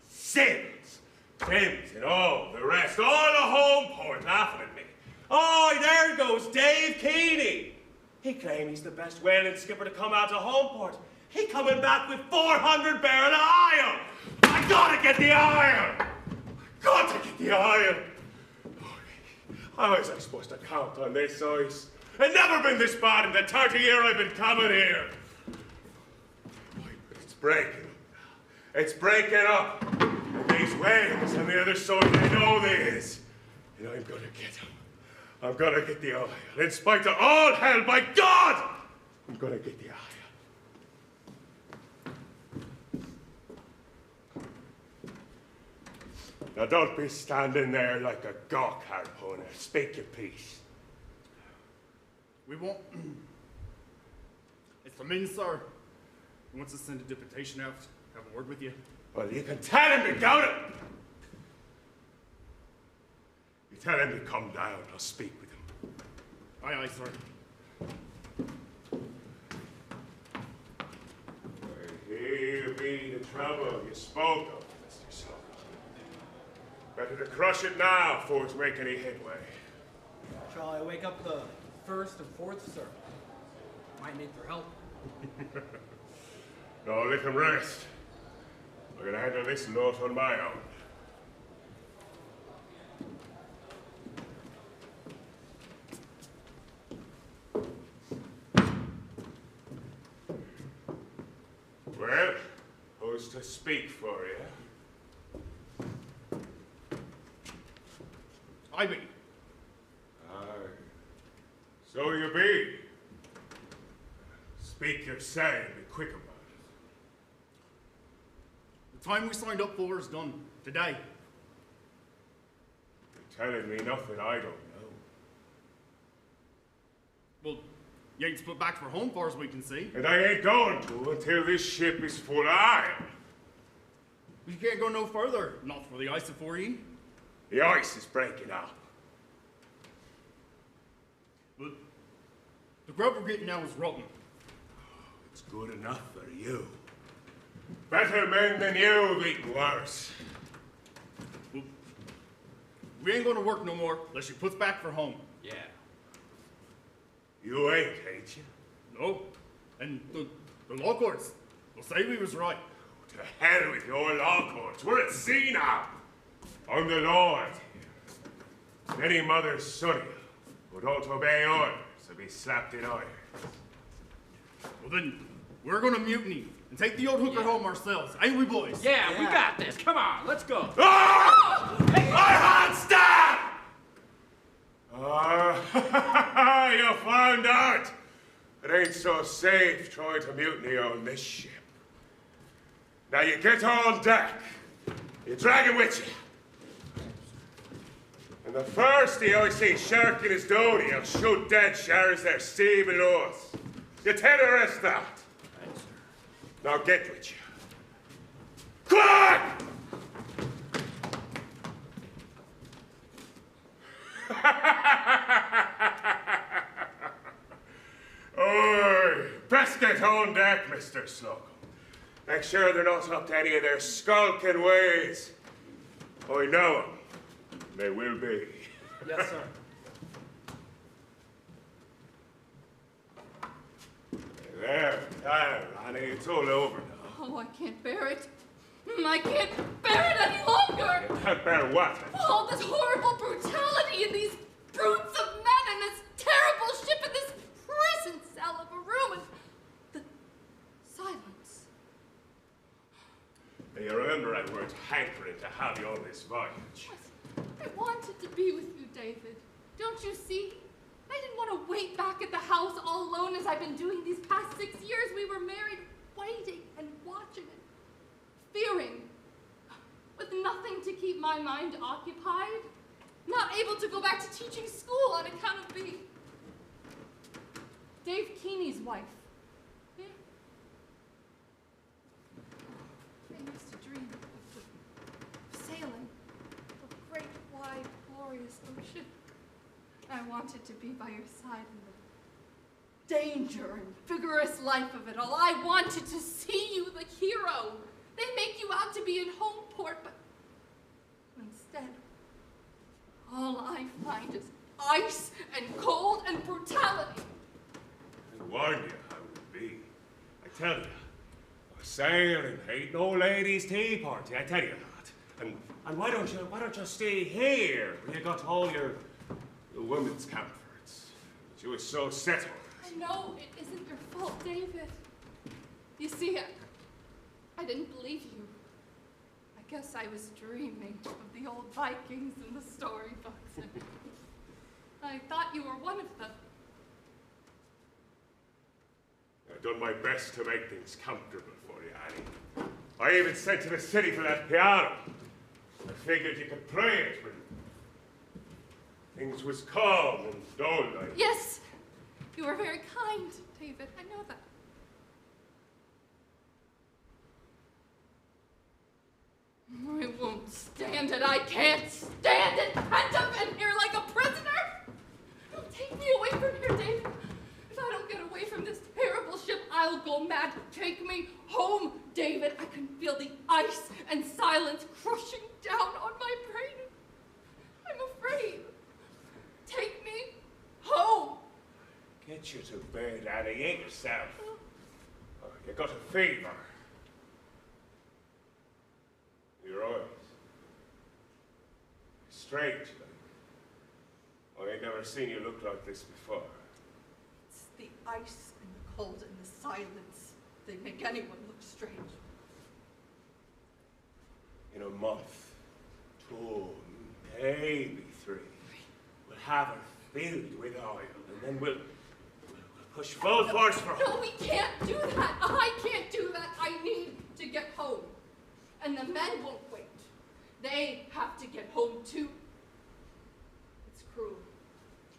Sims and all the rest. All the home port laughing at me. Oh, there goes Dave Keeney. He claims he's the best whaling skipper to come out of home port. He coming back with 400 barrel of iron. I gotta get the iron. I gotta get the iron. How was I supposed to count on this ice? It's never been this bad in the 30 years I've been coming here. It's breaking up. It's breaking up. And these whales on the other side, they know this. And I'm gonna get them. I'm gonna get the iron. In spite of all hell, by God! I'm gonna get the iron. Now don't be standing there like a gawk harpooner. Speak your piece. We won't. It's the men, sir. He wants to send a deputation out, have a word with you. Well, you can tell him to go to... You tell him to come down. I'll speak with him. Aye, aye, sir. Here be the trouble you spoke of, Mr. Slocum. Better to crush it now before it's make any headway. Shall I wake up the first and fourth, sir? Might need their help. No, let him rest. I'm gonna handle this note on my own. Well, who's to speak for you? I be. Aye. So you be. Speak your say and be quick about it. The time we signed up for is done. Today. You're telling me nothing I don't know. Well, you ain't split back for home far as we can see. And I ain't going to until this ship is full of iron. We can't go no further. Not for the ice afore ye. The ice is breaking up. But the grub we're getting now is rotten. It's good enough for you. Better men than you have eaten worse. Well, we ain't gonna work no more unless you puts back for home. Yeah. You ain't you? No. And the law courts will say we was right. To hell with your law courts. We're at sea now. I'm the Lord here. And any mother's son who don't obey orders will be slapped in iron. Well then, we're gonna mutiny and take the old hooker home ourselves, ain't we, boys? Yeah, we got this. Come on, let's go. Ah! My hand stab! You found out. It ain't so safe trying to mutiny on this ship. Now you get on deck. You drag him with you. And the first I see shirking his duty, he'll shoot dead shares there sea below us. You tell the rest that. Now get with you. Quick! Oi, best get on deck, Mr. Slocum. Make sure they're not up to any of their skulking ways. I know them. They will be. Yes, sir. There, Ronnie, it's all over now. Oh, I can't bear it. I can't bear it any longer. You can't bear what? All this horrible brutality and these brutes of men and this terrible ship and this prison cell of a room and the silence. You remember I weren't hankering to have you on this voyage. I wanted to be with you, David. Don't you see? I didn't want to wait back at the house all alone as I've been doing these past 6 years. We were married, waiting and watching and fearing, with nothing to keep my mind occupied, not able to go back to teaching school on account of being Dave Keeney's wife. Yeah. I used to dream of sailing a great, wide, glorious ocean. I wanted to be by your side in the danger and vigorous life of it all. I wanted to see you the hero. They make you out to be in home port, but instead, all I find is ice and cold and brutality. I warned you how it would be. I tell you, a sailing ain't no ladies' tea party. I tell you that. And why don't you stay here where you got all your women's comforts? But you were so settled. I know it isn't your fault, David. You see, I didn't believe you. I guess I was dreaming of the old Vikings in the storybooks. And I thought you were one of them. I've done my best to make things comfortable for you, Annie. I even sent to the city for that piano. I figured you could play it when things was calm and dull like. Yes, you were very kind, David. I know that. I won't stand it. I can't stand it. Pent up in here like a prisoner. Don't take me away from here, David. If I don't get away from this terrible ship, I'll go mad. Take me home, David. I can feel the ice and silence crushing down on my brain. I'm afraid. Take me home. Get you to bed, Annie. Ain't yourself. Oh, you got a fever. Your eyes. Strange, like. I ain't never seen you look like this before. It's the ice and the cold and the silence. They make anyone look strange. In a month, 2, maybe 3, we'll have her filled with oil, and then we'll push full force for No, home. we can't do that. I can't do that. I need to get home. And the men won't wait. They have to get home too. It's cruel.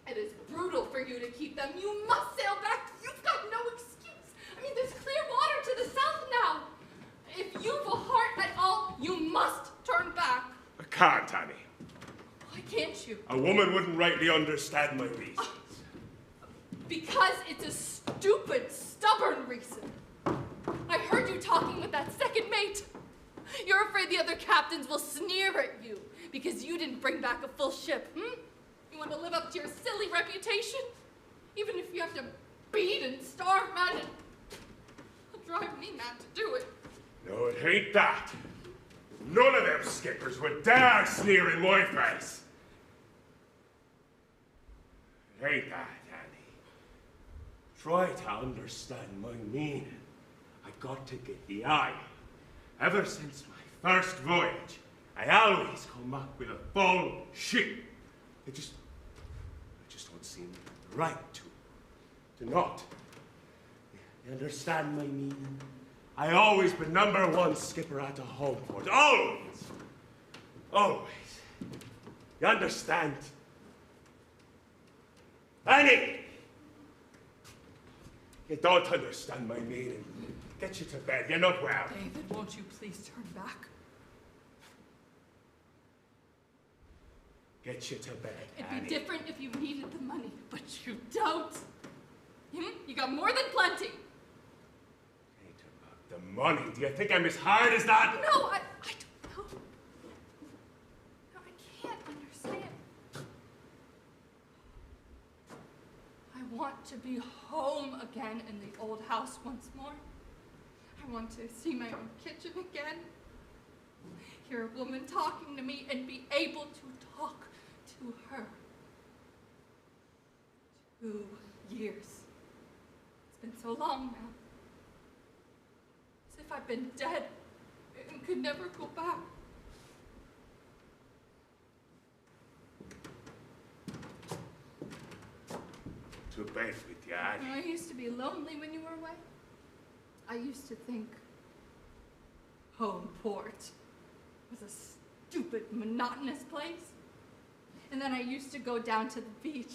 It is brutal for you to keep them. You must sail back. You've got no excuse. I mean, there's clear water to the south now. If you've a heart at all, you must turn back. I can't, Annie. Why can't you? A woman wouldn't rightly understand my reasons. Because it's a stupid, stubborn reason. I heard you talking with that second mate. You're afraid the other captains will sneer at you because you didn't bring back a full ship, You want to live up to your silly reputation? Even if you have to beat and starve men, it'll drive me mad to do it. No, it ain't that. None of them skippers would dare sneer in my face. It ain't that, Annie. Try to understand my meaning. I got to get the eye. Ever since my first voyage, I always come back with a full ship. I just don't seem right to not. You understand my meaning? I always been number one skipper at the home port. Always. Always. You understand? Annie! You don't understand my meaning. Get you to bed. You're not well. David, won't you please turn back? Get you to bed, It'd Annie. be different if you needed the money, but you don't. You got more than plenty. Ain't about the money. Do you think I'm as hard as that? No, I don't know. No, I can't understand. I want to be home again in the old house once more. I want to see my own kitchen again. Hear a woman talking to me and be able to talk to her. 2 years. It's been so long now. As if I've been dead and could never go back. To bed with you, Annie. I used to be lonely when you were away. I used to think home port was a stupid, monotonous place. And then I used to go down to the beach,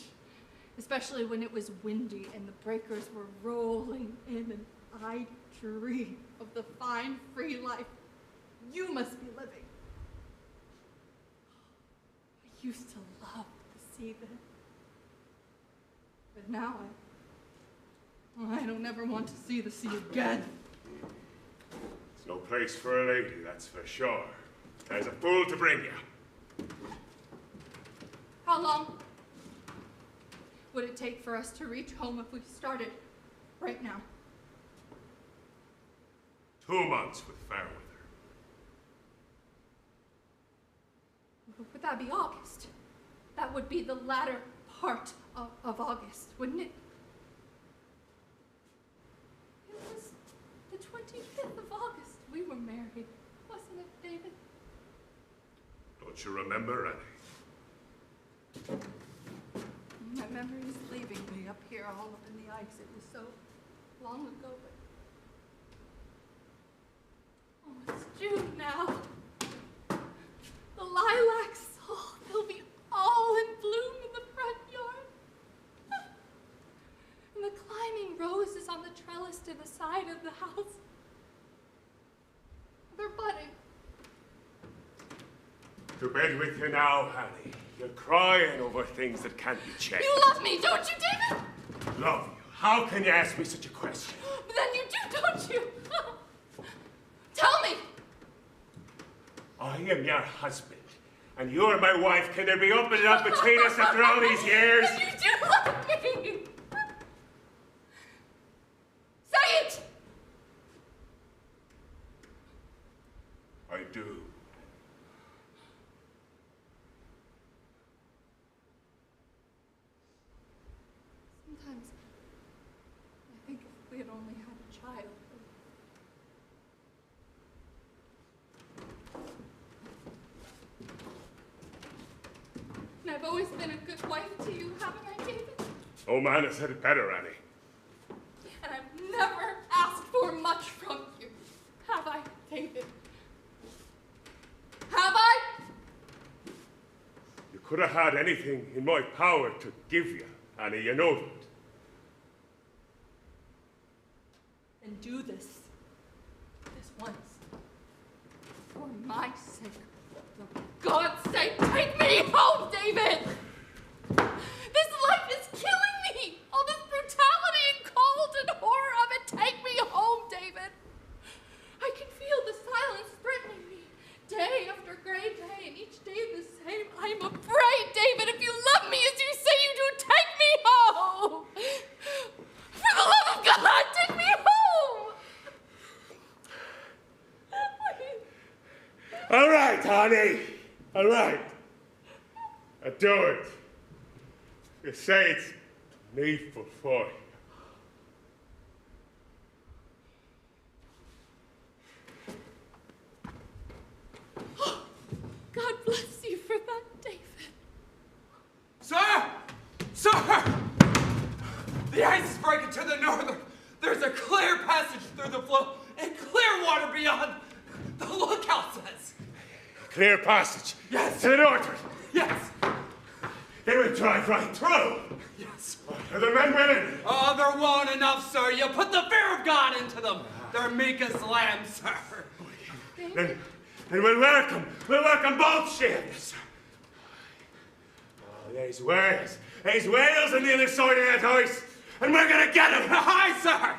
especially when it was windy and the breakers were rolling in, and I'd dream of the fine, free life you must be living. I used to love the sea then. But now I don't ever want to see the sea again. It's no place for a lady, that's for sure. There's a fool to bring you. How long would it take for us to reach home if we started right now? 2 months with fair weather. Would that be August? That would be the latter part of August, wouldn't it? It was the 25th of August we were married, wasn't it, David? Don't you remember, Annie? My memory's leaving me up here all up in the ice. It was so long ago, but... Oh, it's June now. The lilacs, oh, they'll be all in bloom in the front yard. And the climbing roses on the trellis to the side of the house. They're budding. To bed with you now, Annie. You're crying over things that can't be changed. You love me, don't you, David? Love you? How can you ask me such a question? But then you do, don't you? Tell me. I am your husband, and you're my wife. Can there be opening up between us after all these years? But you do love me. Say it. I do. Sometimes I think if we had only had a child. And I've always been a good wife to you, haven't I, David? Oh, man, I said it better, Annie. And I've never asked for much from you, have I, David? Have I? You could have had anything in my power to give you, Annie, you know that. Then do this once. For my sake. For God's sake, take me home, David! This life is killing me! All this brutality and cold and horror of it, take me home, David! I can feel the silence threatening me, day after gray day, and each day the same. I'm afraid, David, if you love me as you say you do, take me home! For the love of God, take me home! All right, honey. All right. I do it. You say it's needful for you. God bless you for that, David. Sir! Sir! The ice is breaking to the northern. There's a clear passage through the floe and clear water beyond. The lookout says. Clear passage. Yes. To the northward. Yes. They would drive right through. Yes. Are the men willing? Oh, there won't enough, sir. You put the fear of God into them. They're meek as lambs, sir. Then we'll work them. We'll work on both ships. Oh, there's whales. There's whales on the other side of that ice. And we're gonna get them. Aye, sir.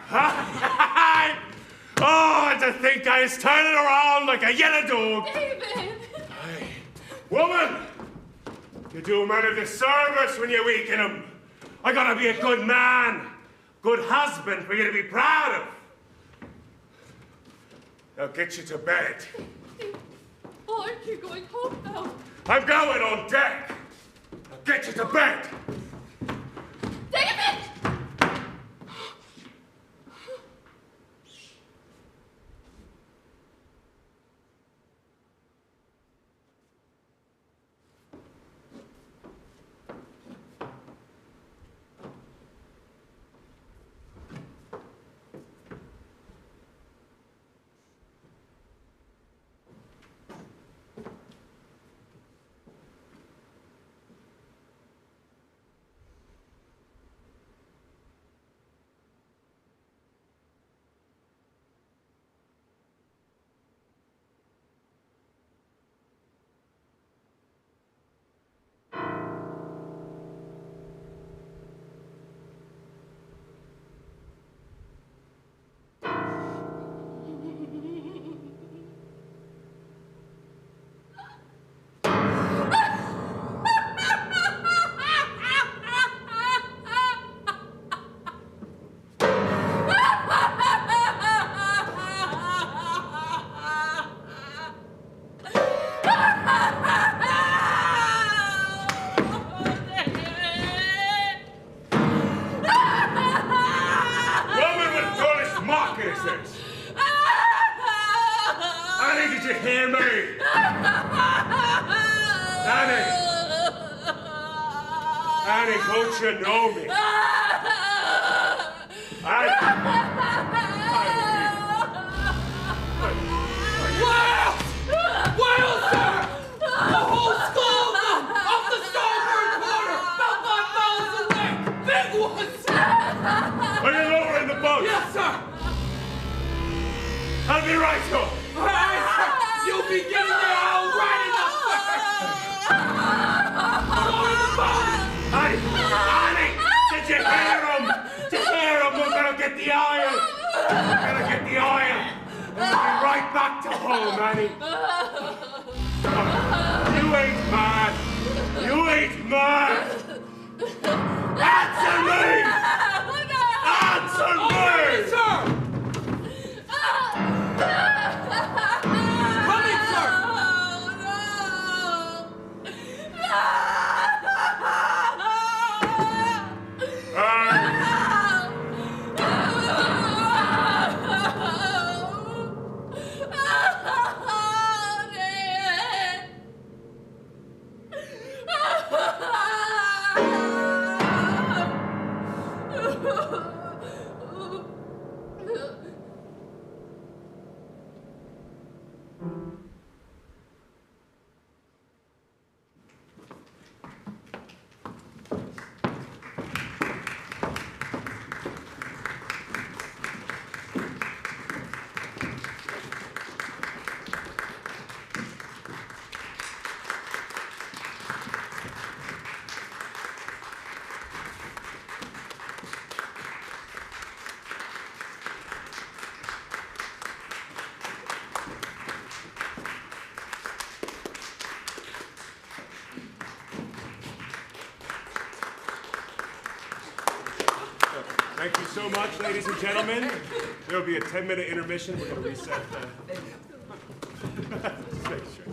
Oh, and to think I was turning around like a yellow dog. David! Woman, you do men a disservice when you weaken them. I gotta be a good man, good husband for you to be proud of. I'll get you to bed. Oh, aren't you going home now? I'm going on deck. I'll get you to bed. David! Annie, don't you know me? Wild, sir! The whole school of them! Off the starboard quarter! About 5 miles away! Big ones! Are you lowering the boat? Yes, sir! I'll be right home. Aye, sir! You'll be getting there all right enough, sir! Lower the boat! Annie! Did you hear him? Did you hear him? We're gonna get the oil! We're gonna get the oil! We'll be right back to home, Annie! You ain't mad! You ain't mad! Answer me! Answer me! Sir! Coming, sir! Thank you so much, ladies and gentlemen. There will be a 10-minute intermission. We're going to reset. Just make sure.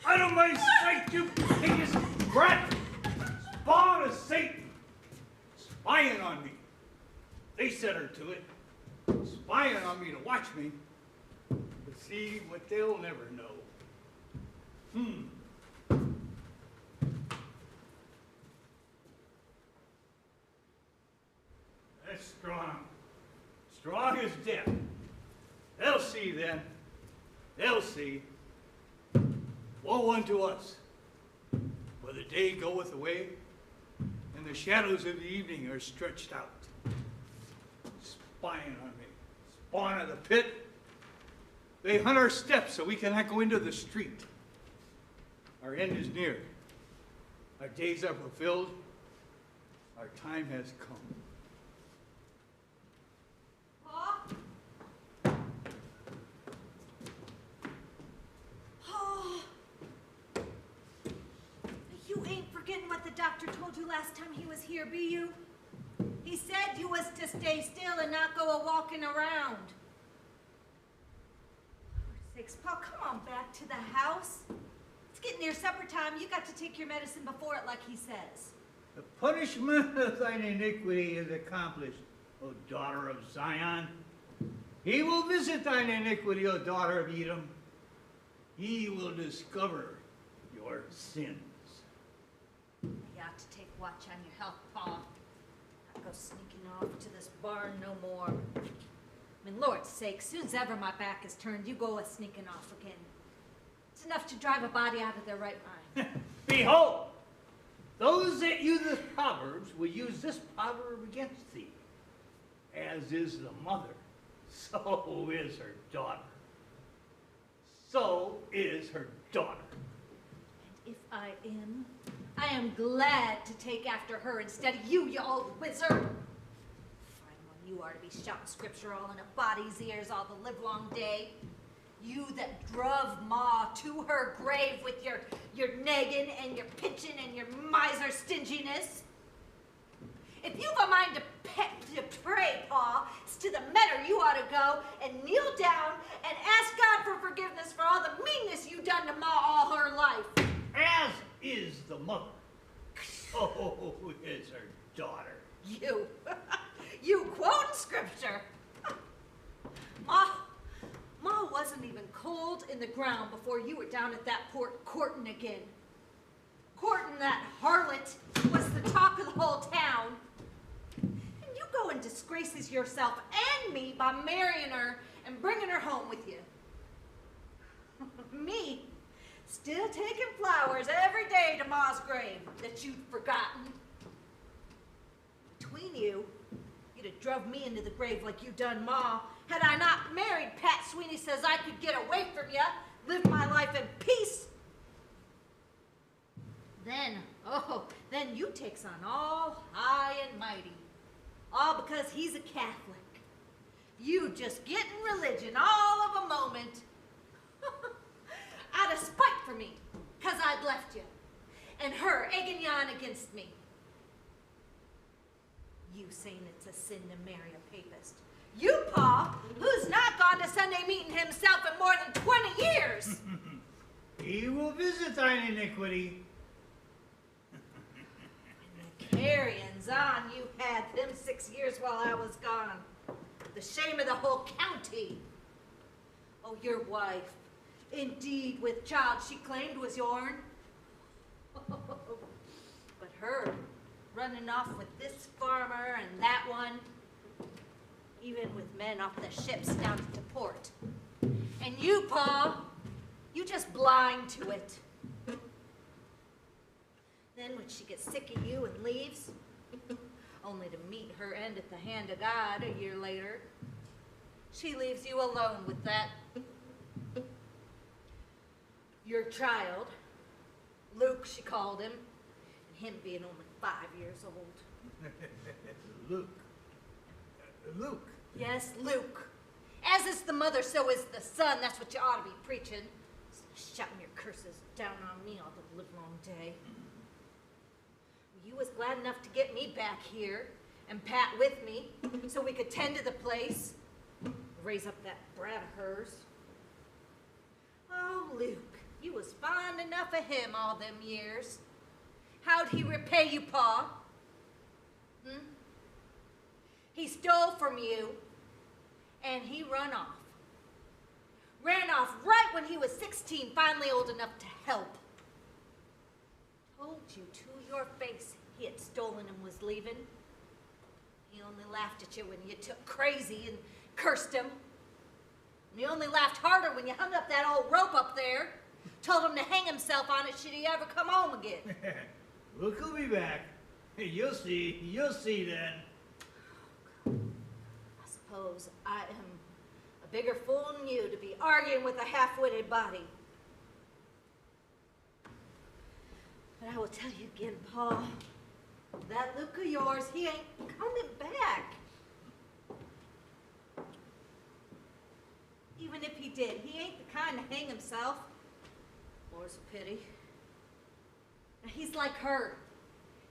Out of my sight, you hideous brat! Spawn of Satan! Spying on me. They set her to it. Spying on me to watch me. But see what they'll never know. That's strong. Strong as death. They'll see then. They'll see. Woe unto us, for the day goeth away, and the shadows of the evening are stretched out. Spying on me. Spawn of the pit. They hunt our steps so we cannot go into the street. Our end is near. Our days are fulfilled. Our time has come. Pa? Oh. You ain't forgetting what the doctor told you last time he was here, be you? He said you was to stay still and not go a-walking around. For sakes, Pa, come on back to the house. It's getting near supper time. You got to take your medicine before it, like he says. The punishment of thine iniquity is accomplished, O daughter of Zion. He will visit thine iniquity, O daughter of Edom. He will discover your sins. You ought to take watch on your health, Pa. Not go sneaking off to this barn no more. I mean, Lord's sake, soon as ever my back is turned, you go a-sneaking off again. It's enough to drive a body out of their right mind. Behold, those that use the Proverbs will use this proverb against thee. As is the mother, so is her daughter. So is her daughter. And if I am glad to take after her instead of you, you old wizard. Fine one you are to be shouting scripture all in a body's ears all the livelong day. You that druv Ma to her grave with your nagging and your pitching and your miser stinginess. If you've a mind to pray, Pa, it's to the meadow you ought to go and kneel down and ask God for forgiveness for all the meanness you done to Ma all her life. As is the mother, so is her daughter. You quoting scripture. Ma wasn't even cold in the ground before you were down at that port courting again. Courting that harlot was the talk of the whole town. And you go and disgraces yourself and me by marrying her and bringing her home with you. Me, still taking flowers every day to Ma's grave that you'd forgotten. Between you, you'd have drove me into the grave like you done Ma. Had I not married Pat Sweeney says I could get away from you, live my life in peace. Then you takes on all high and mighty. All because he's a Catholic. You just getting religion all of a moment. Out of spite for me, because I'd left you. And her egging you on against me. You saying it's a sin to marry a papist. You, Pa, who's not gone to Sunday meeting himself in more than 20 years. He will visit thine iniquity. And the carryings on you had them 6 years while I was gone. The shame of the whole county. Oh, your wife, indeed with child she claimed was yourn. But her running off with this farmer and that one, even with men off the ships down to port. And you, Pa, you just blind to it. Then when she gets sick of you and leaves, only to meet her end at the hand of God a year later, she leaves you alone with that. Your child, Luke, she called him, and him being only 5 years old. Luke. Yes, Luke. As is the mother, so is the son. That's what you ought to be preaching. Shouting your curses down on me all the livelong day. You was glad enough to get me back here and Pat with me so we could tend to the place, raise up that brat of hers. Oh, Luke, You was fond enough of him all them years. How'd he repay you, Pa? He stole from you, and he run off. Ran off right when he was 16, finally old enough to help. Told you to your face he had stolen and was leaving. He only laughed at you when you took crazy and cursed him. And he only laughed harder when you hung up that old rope up there. Told him to hang himself on it should he ever come home again. Look who'll be back. You'll see then. I suppose I am a bigger fool than you to be arguing with a half-witted body. But I will tell you again, Pa, that Luke of yours, he ain't coming back. Even if he did, he ain't the kind to hang himself. More's a pity. Now, he's like her.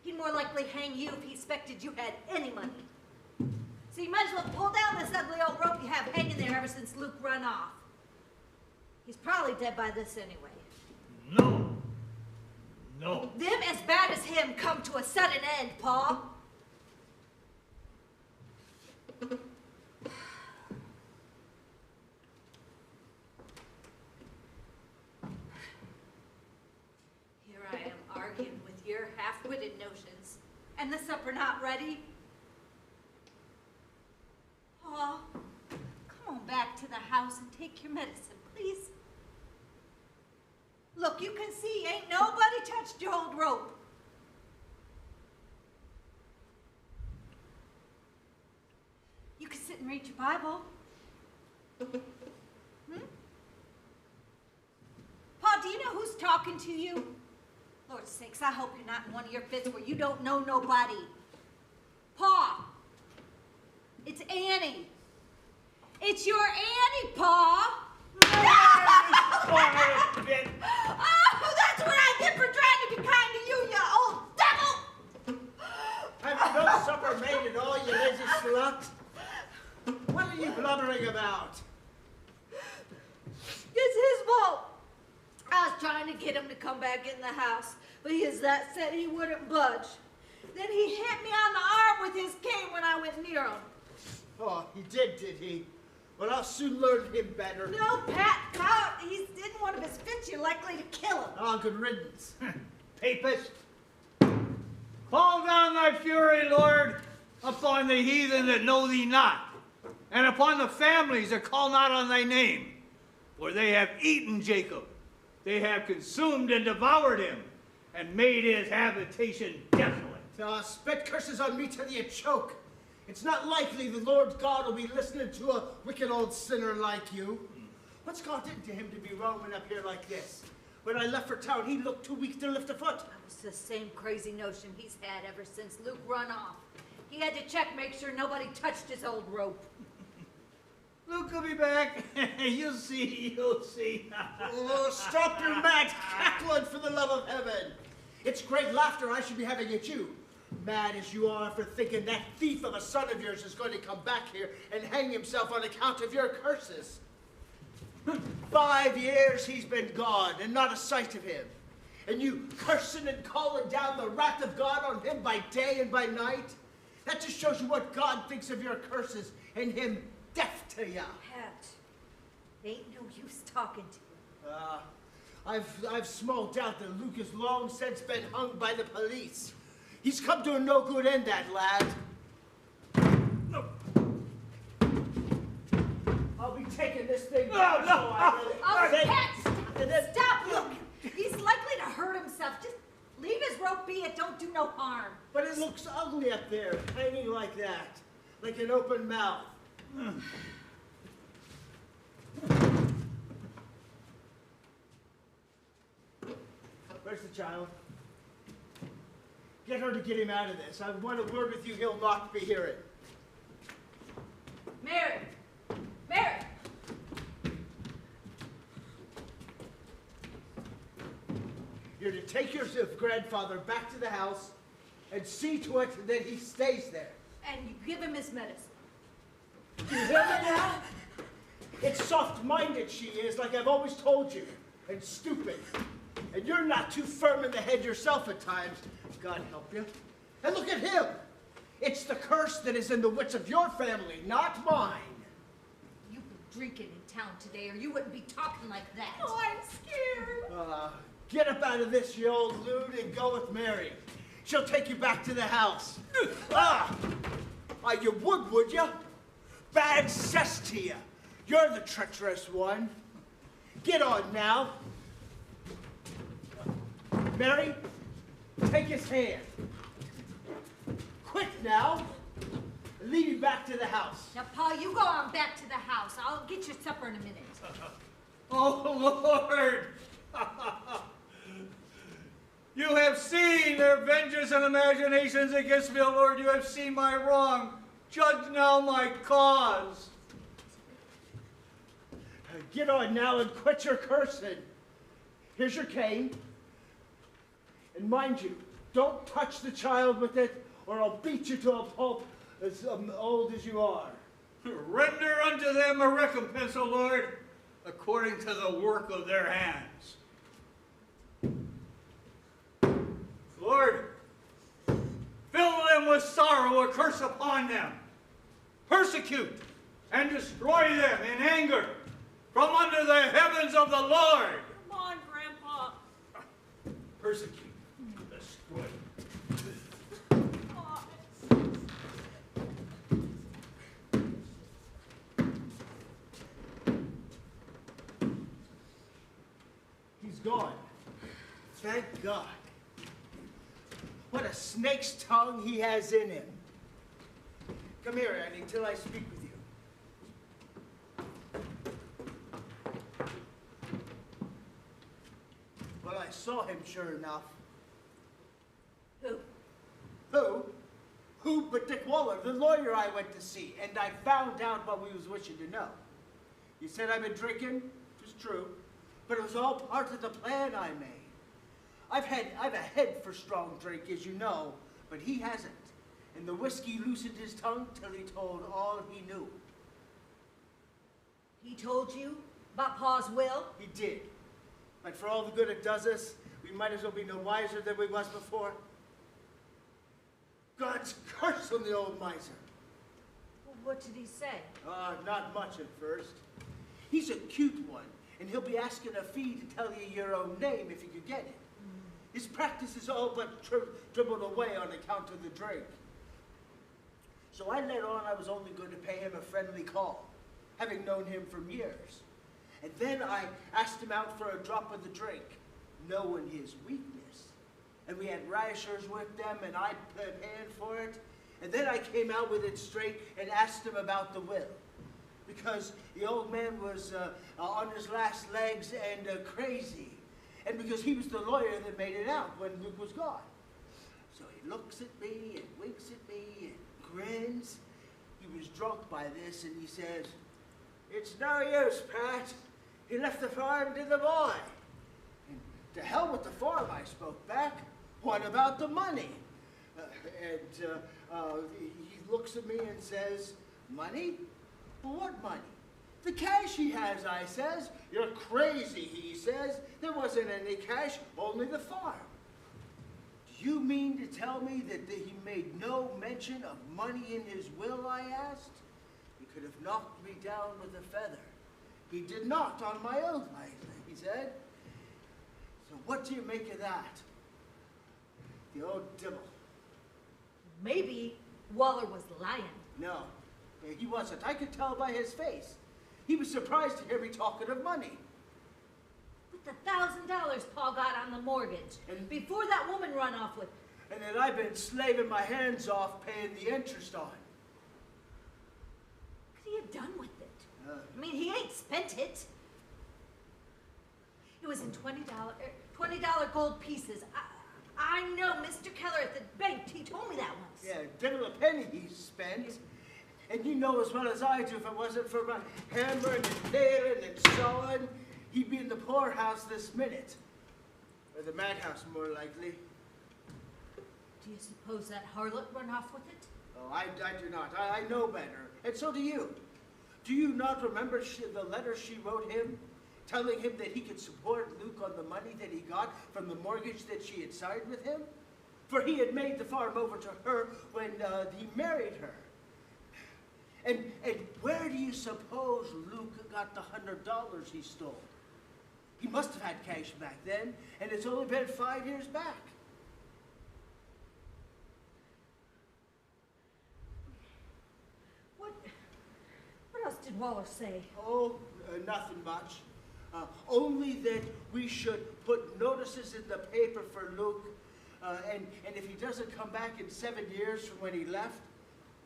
He'd more likely hang you if he expected you had any money. So you might as well pull down this ugly old rope you have hanging there ever since Luke run off. He's probably dead by this anyway. No. Them as bad as him come to a sudden end, Pa. Here I am arguing with your half-witted notions, and the supper not ready. Pa, come on back to the house and take your medicine, please. Look, you can see ain't nobody touched your old rope. You can sit and read your Bible. Pa, do you know who's talking to you? Lord sakes, I hope you're not in one of your fits where you don't know nobody. Pa, it's Annie. It's your Annie, Pa. Oh, that's what I get for trying to be kind to you, you old devil! Have you no supper made at all, you lazy slut? What are you blubbering about? It's his fault. I was trying to get him to come back in the house, but he is that set he wouldn't budge. Then he hit me on the arm with his cane when I went near him. Oh, he did he? Well, I'll soon learn him better. No, Pat, out. He's in one of his fits. You're likely to kill him. Oh, good riddance. Papist, call down thy fury, Lord, upon the heathen that know thee not, and upon the families that call not on thy name. For they have eaten Jacob, they have consumed and devoured him, and made his habitation desolate. Spit curses on me till you choke. It's not likely the Lord God will be listening to a wicked old sinner like you. What's got into him to be roaming up here like this? When I left for town, he looked too weak to lift a foot. That was the same crazy notion he's had ever since Luke run off. He had to check, make sure nobody touched his old rope. Luke will be back. You'll see. Oh, stop your mad cackling for the love of heaven. It's great laughter I should be having at you. Mad as you are for thinking that thief of a son of yours is going to come back here and hang himself on account of your curses. 5 years he's been gone and not a sight of him. And you cursing and calling down the wrath of God on him by day and by night. That just shows you what God thinks of your curses and him deaf to ya. Pat, ain't no use talking to you. I've small doubt that Luke has long since been hung by the police. He's come to a no good end, that lad. No. I'll be taking this thing down. Pat, stop, Luke. He's likely to hurt himself. Just leave his rope be. It don't do no harm. But it looks ugly up there, hanging like that, like an open mouth. Where's the child? Get her to get him out of this. I want a word with you he'll not be hearing. Mary! Mary! You're to take your grandfather back to the house and see to it that he stays there. And you give him his medicine. You hear me now? It's soft-minded she is, like I've always told you. and stupid. And you're not too firm in the head yourself at times. God help you. And look at him. It's the curse that is in the wits of your family, not mine. You've been drinking in town today, or you wouldn't be talking like that. Oh, I'm scared. Get up out of this, you old loon, and go with Mary. She'll take you back to the house. You would you? Bad cess to you. You're the treacherous one. Get on now. Mary, take his hand. Quick now. Lead me back to the house. Now, Paul, you go on back to the house. I'll get your supper in a minute. Oh, Lord! You have seen their vengeance and imaginations against me, O Lord. You have seen my wrong. Judge now my cause. Get on now and quit your cursing. Here's your cane. And mind you, don't touch the child with it, or I'll beat you to a pulp as old as you are. Render unto them a recompense, O Lord, according to the work of their hands. Lord, fill them with sorrow, a curse upon them. Persecute and destroy them in anger from under the heavens of the Lord. Come on, Grandpa. Persecute, destroy. He's gone. Thank God. What a snake's tongue he has in him. Come here, Annie, till I speak with you. Well, I saw him, sure enough. Who? Who? Who but Dick Waller, the lawyer I went to see, and I found out what we was wishing to know. You said I've been drinking, which is true, but it was all part of the plan I made. I've a head for strong drink, as you know, but he hasn't. And the whiskey loosened his tongue till he told all he knew. He told you about Pa's will? He did. But for all the good it does us, we might as well be no wiser than we was before. God's curse on the old miser. Well, what did he say? Not much at first. He's a cute one, and he'll be asking a fee to tell you your own name if you could get it. His practice is all but dribbled away on account of the drink. So I let on I was only going to pay him a friendly call, having known him for years. And then I asked him out for a drop of the drink, knowing his weakness. And we had rashers with them, and I paying for it. And then I came out with it straight and asked him about the will. Because the old man was on his last legs and crazy. And because he was the lawyer that made it out when Luke was gone. So he looks at me and winks at me and grins. He was drunk by this, and he says, "It's no use, Pat. He left the farm to the boy." And to hell with the farm, I spoke back. What about the money? He looks at me and says, "Money? Well, what money?" "The cash he has," I says. "You're crazy," he says. "There wasn't any cash, only the farm." "Do you mean to tell me that he made no mention of money in his will?" I asked. "He could have knocked me down with a feather. He did not on my oath," he said. "So what do you make of that?" The old devil. Maybe Waller was lying. No, he wasn't. I could tell by his face. He was surprised to hear me talking of money. With the $1,000 Paul got on the mortgage, and before that woman run off with. And that I've been slaving my hands off paying the interest on. What could he have done with it? I mean, he ain't spent it. It was in $20 gold pieces. I know Mr. Keller at the bank. He told me that once. Yeah, devil a penny he spent. And you know as well as I do, if it wasn't for my hammering and nailing and sawing, he'd be in the poorhouse this minute. Or the madhouse, more likely. Do you suppose that harlot run off with it? Oh, I do not. I know better. And so do you. Do you not remember the letter she wrote him? telling him that he could support Luke on the money that he got from the mortgage that she had signed with him? For he had made the farm over to her when he married her. And where do you suppose Luke got the $100 he stole? He must have had cash back then, and it's only been 5 years back. What else did Waller say? Oh, nothing much. Only that we should put notices in the paper for Luke, and if he doesn't come back in 7 years from when he left,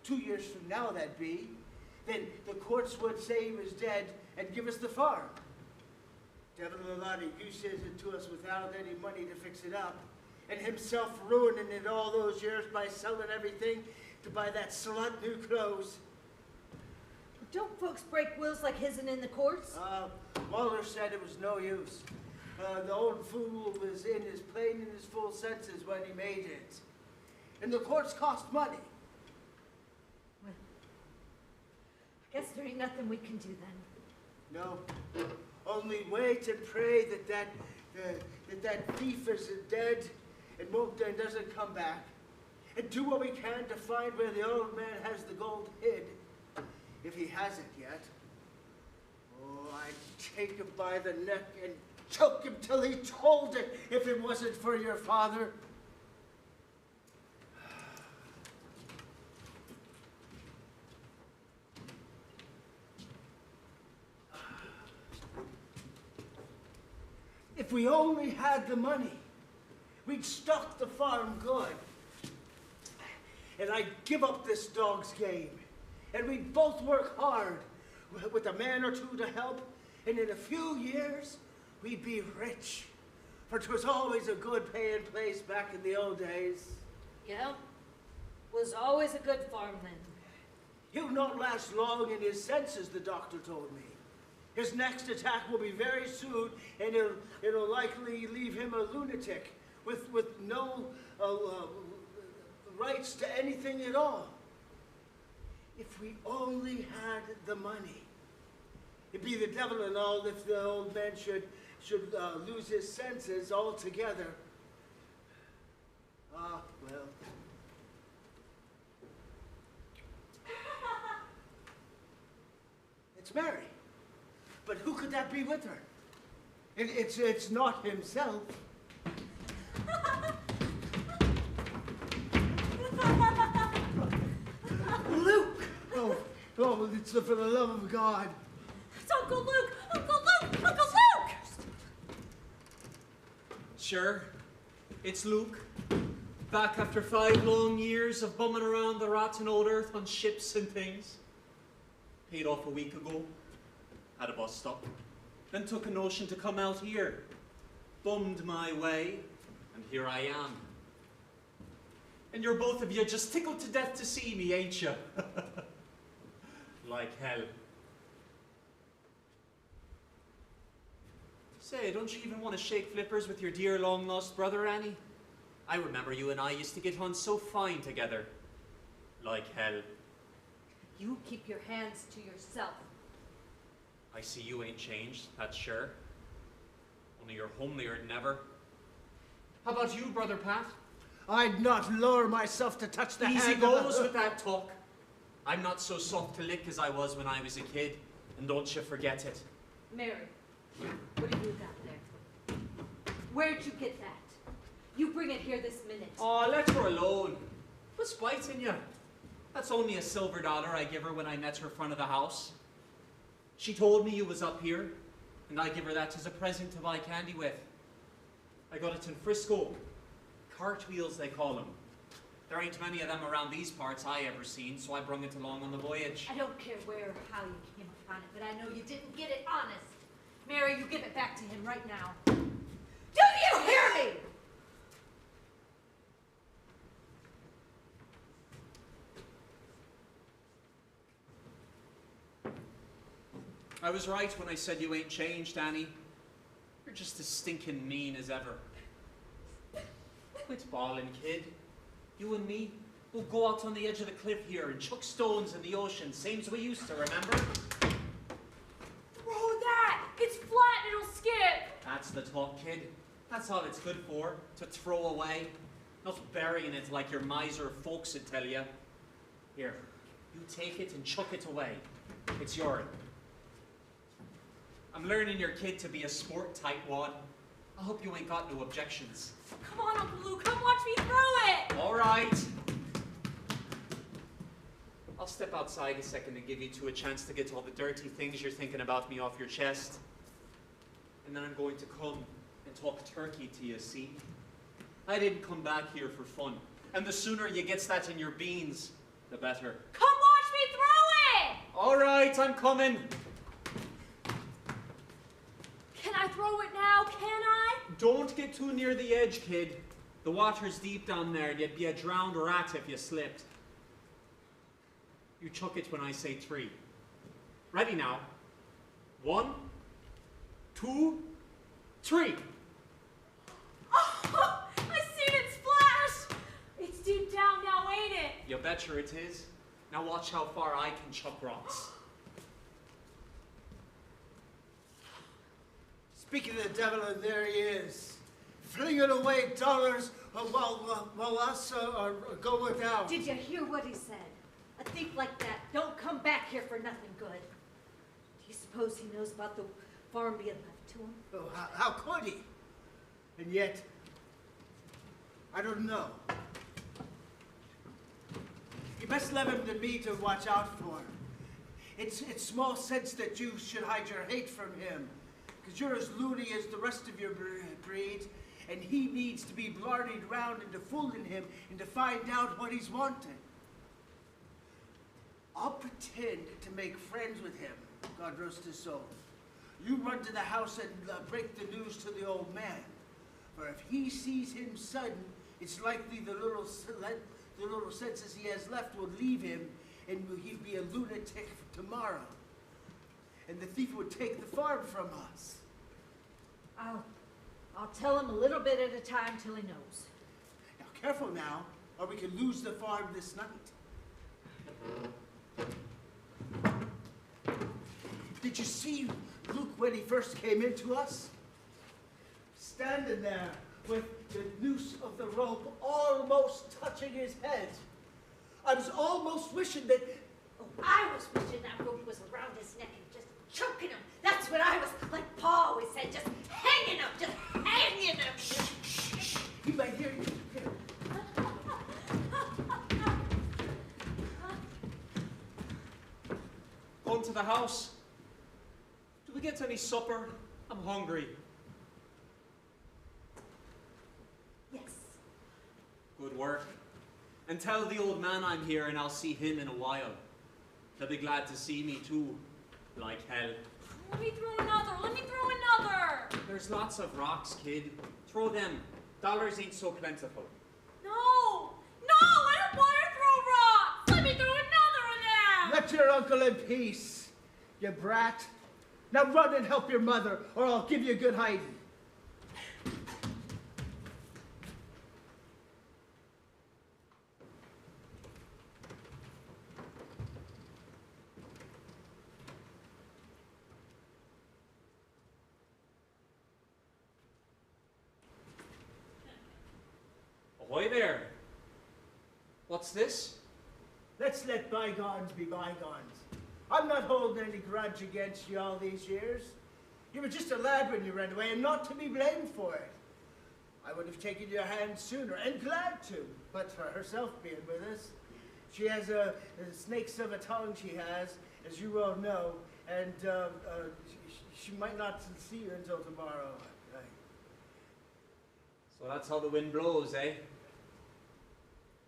2 years from now that'd be, then the courts would say he was dead and give us the farm. Devil a lot of use is it to us without any money to fix it up, and himself ruining it all those years by selling everything to buy that slut new clothes. Don't folks break wills like his'n in the courts? Waller said it was no use. The old fool was in his full senses when he made it. And the courts cost money. Well, I guess there ain't nothing we can do then. No. Only wait and pray that thief is dead and doesn't come back. And do what we can to find where the old man has the gold hid. If he hasn't yet. Oh, I'd take him by the neck and choke him till he told it if it wasn't for your father. If we only had the money, we'd stock the farm good. And I'd give up this dog's game. And we'd both work hard with a man or two to help, and in a few years, we'd be rich. For 'twas always a good paying place back in the old days. Yeah, was always a good farm then. He'll not last long in his senses, the doctor told me. His next attack will be very soon, and it'll likely leave him a lunatic with no rights to anything at all. If we only had the money. It'd be the devil and all if the old man should lose his senses altogether. Ah, well. It's Mary. But who could that be with her? It's not himself. Luke! Oh, it's for the love of God. It's Uncle Luke! Uncle Luke! Uncle Luke! Sure, it's Luke. Back after 5 long years of bumming around the rotten old earth on ships and things. Paid off a week ago at a bus stop. Then took a notion to come out here. Bummed my way, and here I am. And you're both of you just tickled to death to see me, ain't you? Like hell. Say, don't you even want to shake flippers with your dear long-lost brother, Annie? I remember you and I used to get on so fine together. Like hell. You keep your hands to yourself. I see you ain't changed, that's sure. Only you're homelier than ever. How about you, Brother Pat? I'd not lower myself to touch the Easy hand goes with that talk. I'm not so soft to lick as I was when I was a kid, and don't you forget it. Mary, what have you got there? Where'd you get that? You bring it here this minute. Oh, let her alone. What's biting you? That's only a silver dollar I give her when I met her front of the house. She told me you was up here, and I give her that as a present to buy candy with. I got it in Frisco. Cartwheels, they call them. There ain't many of them around these parts I ever seen, so I brung it along on the voyage. I don't care where or how you came upon it, but I know you didn't get it honest. Mary, you give it back to him right now. Do you hear me? I was right when I said you ain't changed, Annie. You're just as stinking mean as ever. Quit bawling, kid. You and me, we'll go out on the edge of the cliff here and chuck stones in the ocean, same as we used to, remember? Throw that! It's flat and it'll That's the talk, kid. That's all it's good for, to throw away. Not burying it like your miser folks would tell you. Here, you take it and chuck it away. It's yours. I'm learning your kid to be a sport tightwad. I hope you ain't got no objections. Come on, Uncle Lou, come watch me throw it! All right. I'll step outside a second and give you two a chance to get all the dirty things you're thinking about me off your chest. And then I'm going to come and talk turkey to you, see? I didn't come back here for fun. And the sooner you gets that in your beans, the better. Come watch me throw it! All right, I'm coming. Can I throw it now, can I? Don't get too near the edge, kid. The water's deep down there, and you'd be a drowned rat if you slipped. You chuck it when I say 3. Ready now. 1, 2, 3. Oh, I seen it splash! It's deep down now, ain't it? You betcha it is. Now watch how far I can chuck rocks. Speaking of the devil, and there he is, flinging away dollars while us are going down. Did you hear what he said? A thief like that don't come back here for nothing good. Do you suppose he knows about the farm being left to him? Oh, how could he? And yet, I don't know. You best leave him to me to watch out for. It's small sense that you should hide your hate from him, because you're as loony as the rest of your breed, and he needs to be blarneyed round into fooling him and to find out what he's wanting. I'll pretend to make friends with him, God rest his soul. You run to the house and break the news to the old man. For if he sees him sudden, it's likely the little senses he has left will leave him, and he'd be a lunatic tomorrow. And the thief would take the farm from us. I'll tell him a little bit at a time till he knows. Now, careful now, or we could lose the farm this night. Did you see Luke when he first came into us? Standing there with the noose of the rope almost touching his head. I was almost wishing that... Oh, I was wishing that rope was around his neck and just choking him. That's what I was, like Pa always said, just hanging him, just hanging him. Shh, shh, shh. He might hear you. Here. Going to the house. Do we get any supper? I'm hungry. Yes. Good work. And tell the old man I'm here and I'll see him in a while. He'll be glad to see me too, like hell. Let me throw another, let me throw another! There's lots of rocks, kid. Throw them. Dollars ain't so plentiful. No! No! I don't want to throw rocks! Let me throw another of them! Let your uncle in peace, you brat. Now run and help your mother, or I'll give you a good hiding. Ahoy there. What's this? Let's let bygones be bygones. I'm not holding any grudge against you all these years. You were just a lad when you ran away, and not to be blamed for it. I would have taken your hand sooner, and glad to, but for herself being with us. She has a snakes of a tongue, she has, as you all know, and she might not see you until tomorrow. So that's how the wind blows, eh?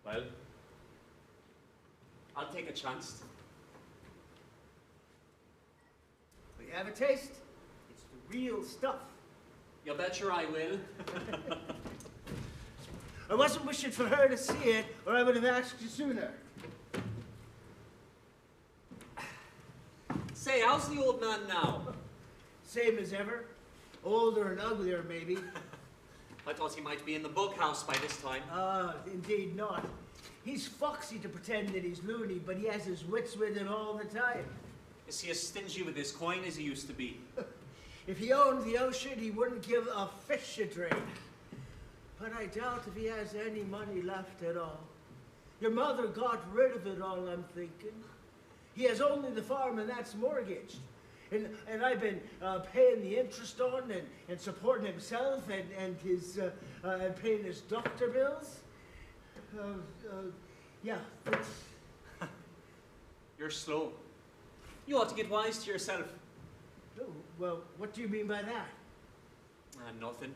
Well, I'll take a chance. Will you have a taste? It's the real stuff. You betcha I will. I wasn't wishing for her to see it, or I would have asked you sooner. Say, how's the old man now? Same as ever. Older and uglier, maybe. I thought he might be in the bughouse by this time. Indeed not. He's foxy to pretend that he's loony, but he has his wits with him all the time. Is he as stingy with his coin as he used to be? If he owned the ocean, he wouldn't give a fish a drink. But I doubt if he has any money left at all. Your mother got rid of it all, I'm thinking. He has only the farm, and that's mortgaged. And I've been paying the interest on and supporting himself and his and paying his doctor bills. Yeah, that's... You're slow. You ought to get wise to yourself. Oh, well, what do you mean by that? Nothing.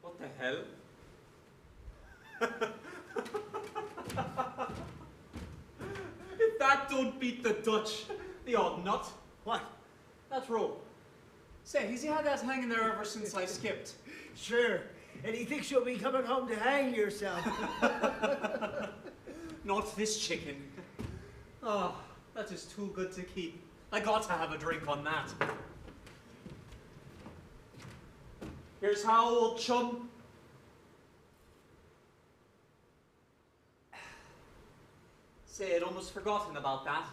What the hell? If that don't beat the Dutch, the odd nut. What? That rope. Say, has he had that hanging there ever since I skipped? Sure. And he thinks you'll be coming home to hang yourself. Not this chicken. Oh, that is too good to keep. I got to have a drink on that. Here's how, old chum. Say, I'd almost forgotten about that.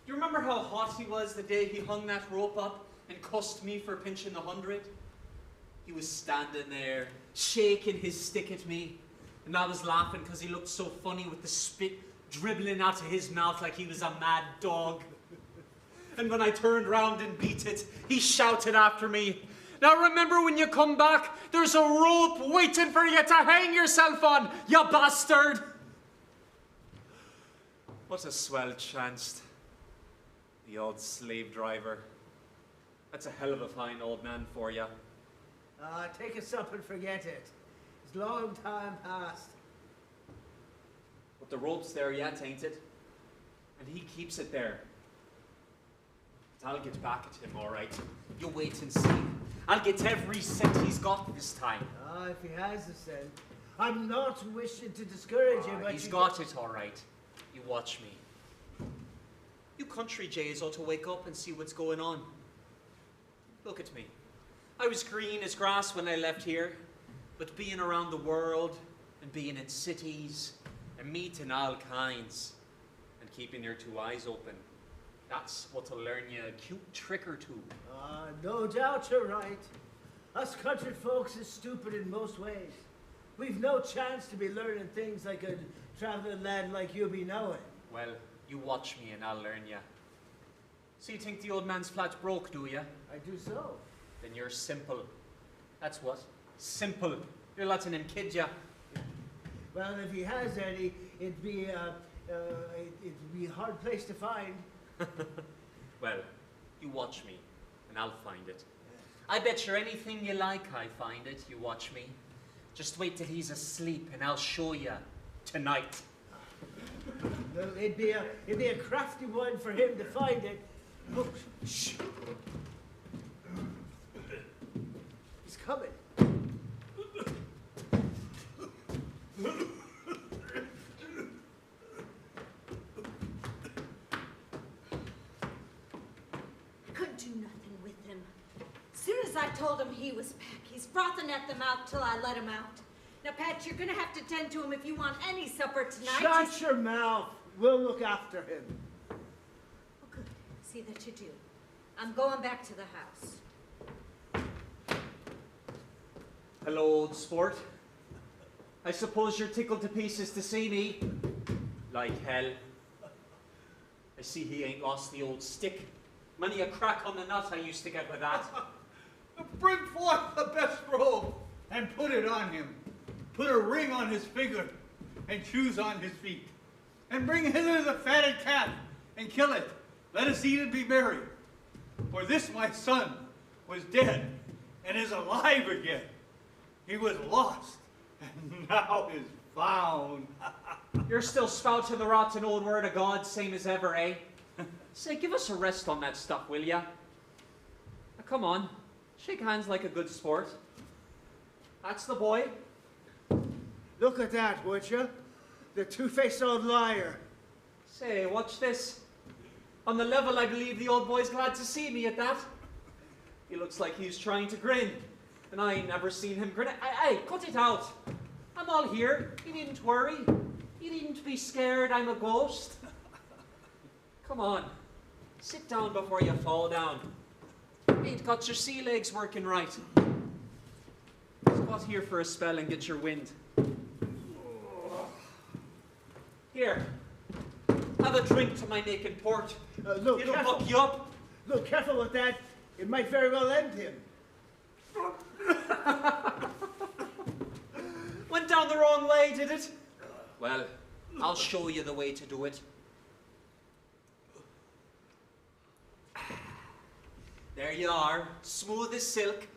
Do you remember how hot he was the day he hung that rope up and cussed me for pinching the 100? He was standing there, shaking his stick at me, and I was laughing because he looked so funny with the spit dribbling out of his mouth like he was a mad dog. And when I turned round and beat it, he shouted after me, "Now remember when you come back, there's a rope waiting for you to hang yourself on, you bastard!" What a swell chance. The old slave driver. That's a hell of a fine old man for you. Take us up and forget it. It's a long time past. But the rope's there yet, ain't it? And he keeps it there. But I'll get back at him, all right. You wait and see. I'll get every cent he's got this time. If he has a cent. I'm not wishing to discourage him, but he's got it, all right. You watch me. You country jays ought to wake up and see what's going on. Look at me. I was green as grass when I left here, but being around the world and being in cities and meeting all kinds and keeping your two eyes open, that's what'll learn you a cute trick or two. No doubt you're right. Us country folks is stupid in most ways. We've no chance to be learning things like a traveling lad like you be knowing. Well, you watch me and I'll learn you. So you think the old man's flat broke, do you? I do so. Then you're simple. That's what. Simple. You're letting him kid ya. Well, if he has any, it'd be a hard place to find. Well, you watch me, and I'll find it. I bet you anything you like I find it, you watch me. Just wait till he's asleep, and I'll show you tonight. Well, it'd be a crafty one for him to find it. Oh, shh. He's coming. Couldn't do nothing with him. As soon as I told him he was back, he's frothing at the mouth till I let him out. Now, Pat, you're gonna have to tend to him if you want any supper tonight. Shut your mouth. We'll look after him. Oh, good. See that you do. I'm going back to the house. Hello, old sport. I suppose you're tickled to pieces to see me. Like hell. I see he ain't lost the old stick. Many a crack on the nut I used to get with that. Bring forth the best robe and put it on him. Put a ring on his finger and shoes on his feet. And bring hither the fatted calf and kill it. Let us eat and be merry. For this my son was dead and is alive again. He was lost and now is found. You're still spouting the rotten old word of God, same as ever, eh? Say, give us a rest on that stuff, will ya? Now, come on, shake hands like a good sport. That's the boy. Look at that, would you? The two-faced old liar. Say, watch this. On the level, I believe the old boy's glad to see me at that. He looks like he's trying to grin, and I ain't never seen him grin. Hey, cut it out. I'm all here. You needn't worry. You needn't be scared I'm a ghost. Come on. Sit down before you fall down. Ain't got your sea legs working right. Squat here for a spell and get your wind. Here, have a drink to my naked port. Look, It'll careful. buck you up. Look, careful with that. It might very well end him. Went down the wrong way, did it? Well, I'll show you the way to do it. There you are, smooth as silk.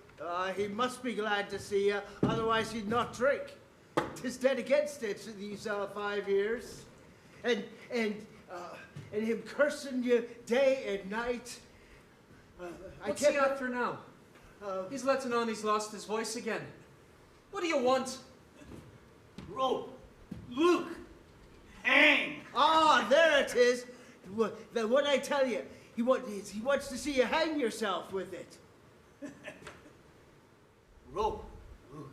He must be glad to see you, otherwise he'd not drink. 'Tis dead against it these 5 years. And him cursing you day and night. What's he after now? He's letting on he's lost his voice again. What do you want? Rope, Luke, hang. Ah, there it is. The one I tell you. He wants to see you hang yourself with it. Rope, Luke,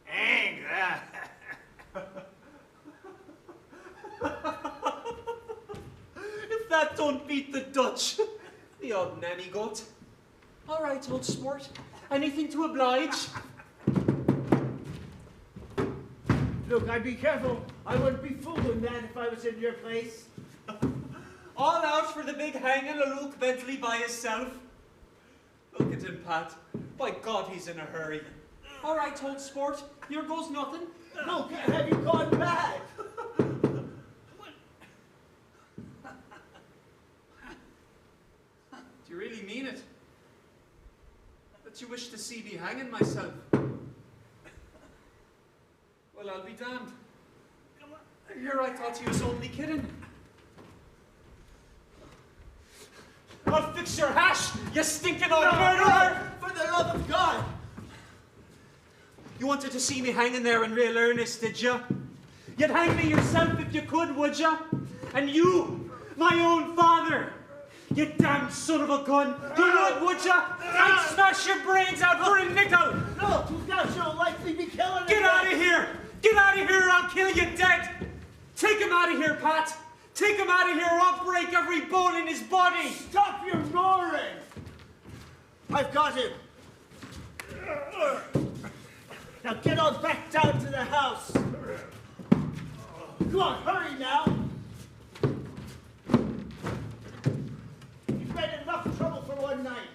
hang. If that don't beat the Dutch, the old nanny goat. All right, old sport. Anything to oblige? Look, I'd be careful. I wouldn't be fooling that if I was in your place. All out for the big hanging of Luke Bentley by himself. Look at him, Pat. By God, he's in a hurry. All right, old sport. Here goes nothing. Look, have you gone mad? Do you really mean it? That you wish to see me hanging myself? Well, I'll be damned. Here I thought you was only kidding. I'll fix your hash, you stinking old murderer! For the love of God! You wanted to see me hanging there in real earnest, did you? You'd hang me yourself if you could, would you? And you, my own father, you damn son of a gun, you would you? I'd smash your brains out for a nickel! No, thou shalt likely be killing him. Get out of here! Get out of here or I'll kill you dead! Take him out of here, Pat! Take him out of here or I'll break every bone in his body! Stop your roaring! I've got him. Now get on back down to the house. Come on, hurry now. You've had enough trouble for one night.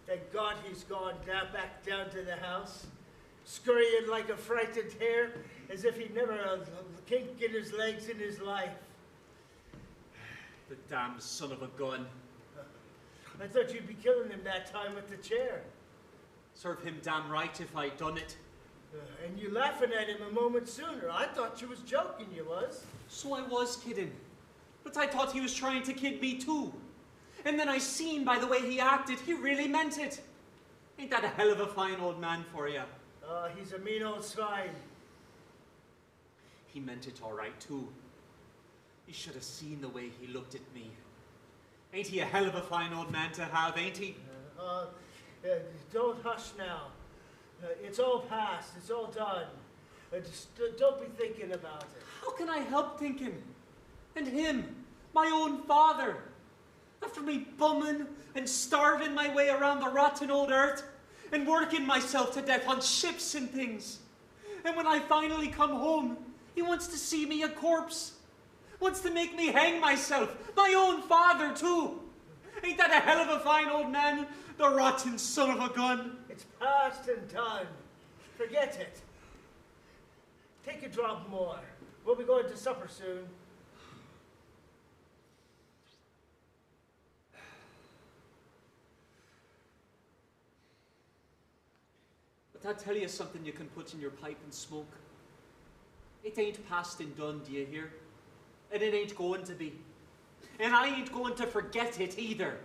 Thank God he's gone back down to the house, scurrying like a frightened hare, as if he'd never a kink in his legs in his life. The damn son of a gun. I thought you'd be killing him that time with the chair. Serve him damn right if I'd done it. And you laughing at him a moment sooner. I thought you was joking, you was. So I was kidding. But I thought he was trying to kid me too. And then I seen by the way he acted, he really meant it. Ain't that a hell of a fine old man for you? He's a mean old swine. He meant it all right too. You should have seen the way he looked at me. Ain't he a hell of a fine old man to have, ain't he? Don't hush now. It's all past. It's all done. Just don't be thinking about it. How can I help thinking? And him, my own father. After me bumming and starving my way around the rotten old earth and working myself to death on ships and things. And when I finally come home, he wants to see me a corpse. Wants to make me hang myself. My own father, too. Ain't that a hell of a fine old man? The rotten son of a gun. It's past and done. Forget it. Take a drop more. We'll be going to supper soon. But I'll tell you something you can put in your pipe and smoke. It ain't past and done, do you hear? And it ain't going to be. And I ain't going to forget it either.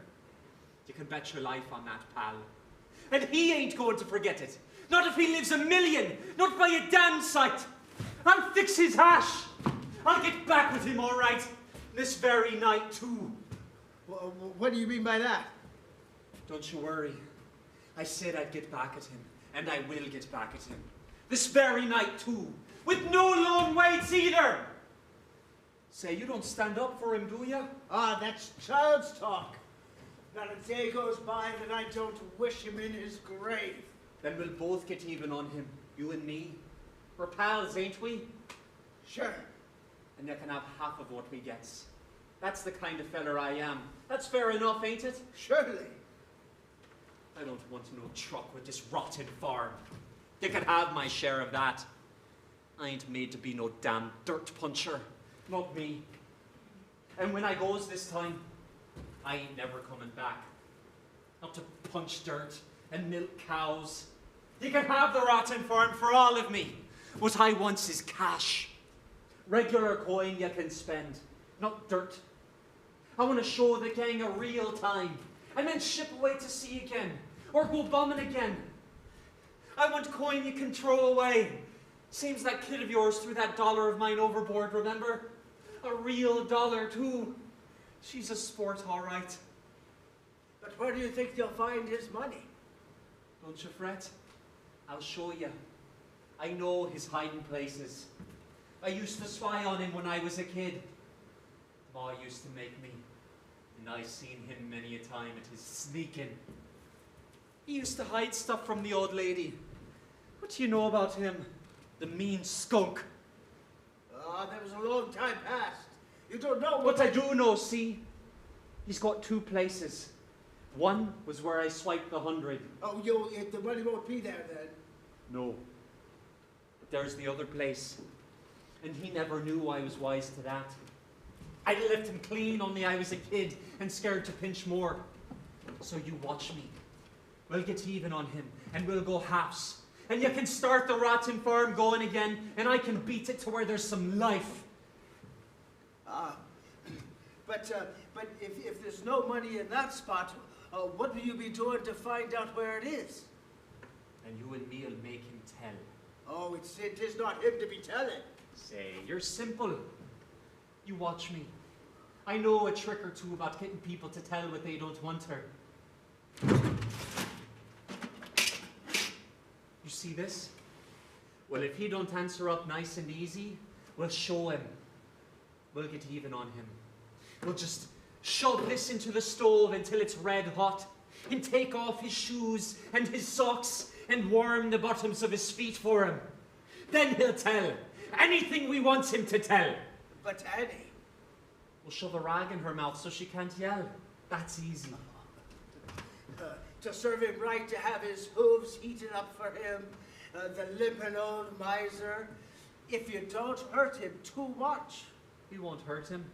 You can bet your life on that, pal. And he ain't going to forget it. Not if he lives a million, not by a damn sight. I'll fix his hash. I'll get back with him, all right. This very night, too. What do you mean by that? Don't you worry. I said I'd get back at him, and I will get back at him. This very night, too. With no long waits either. Say, you don't stand up for him, do you? Ah, that's child's talk. Not a day goes by that I don't wish him in his grave. Then we'll both get even on him, you and me. We're pals, ain't we? Sure. And you can have half of what we gets. That's the kind of feller I am. That's fair enough, ain't it? Surely. I don't want no truck with this rotten farm. You can have my share of that. I ain't made to be no damn dirt puncher. Not me. And when I goes this time, I ain't never coming back. Not to punch dirt and milk cows. You can have the rotten farm for all of me. What I wants is cash. Regular coin you can spend, not dirt. I want to show the gang a real time, and then ship away to sea again, or go bombing again. I want coin you can throw away. Seems that kid of yours threw that dollar of mine overboard, remember? A real dollar, too. She's a sport, all right. But where do you think you'll find his money? Don't you fret. I'll show you. I know his hiding places. I used to spy on him when I was a kid. Ma used to make me, and I seen him many a time at his sneaking. He used to hide stuff from the old lady. What do you know about him? The mean skunk. Ah, that was a long time past. You don't know What I do know, see? He's got two places. One was where I swiped the 100. Oh, the money won't be there then. No. But there's the other place. And he never knew I was wise to that. I left him clean, only I was a kid and scared to pinch more. So you watch me. We'll get even on him, and we'll go halves. And you can start the rotten farm going again, and I can beat it to where there's some life. Ah, but if there's no money in that spot, what will you be doing to find out where it is? And you and me'll make him tell. Oh, it is not him to be telling. Say, you're simple. You watch me. I know a trick or two about getting people to tell what they don't want her. You see this? Well, if he don't answer up nice and easy, we'll show him. We'll get even on him. We'll just shove this into the stove until it's red hot, and take off his shoes and his socks and warm the bottoms of his feet for him. Then he'll tell anything we want him to tell. But Annie. We'll shove a rag in her mouth so she can't yell. That's easy. To serve him right, to have his hooves heated up for him, the limping old miser. If you don't hurt him too much. We won't hurt him.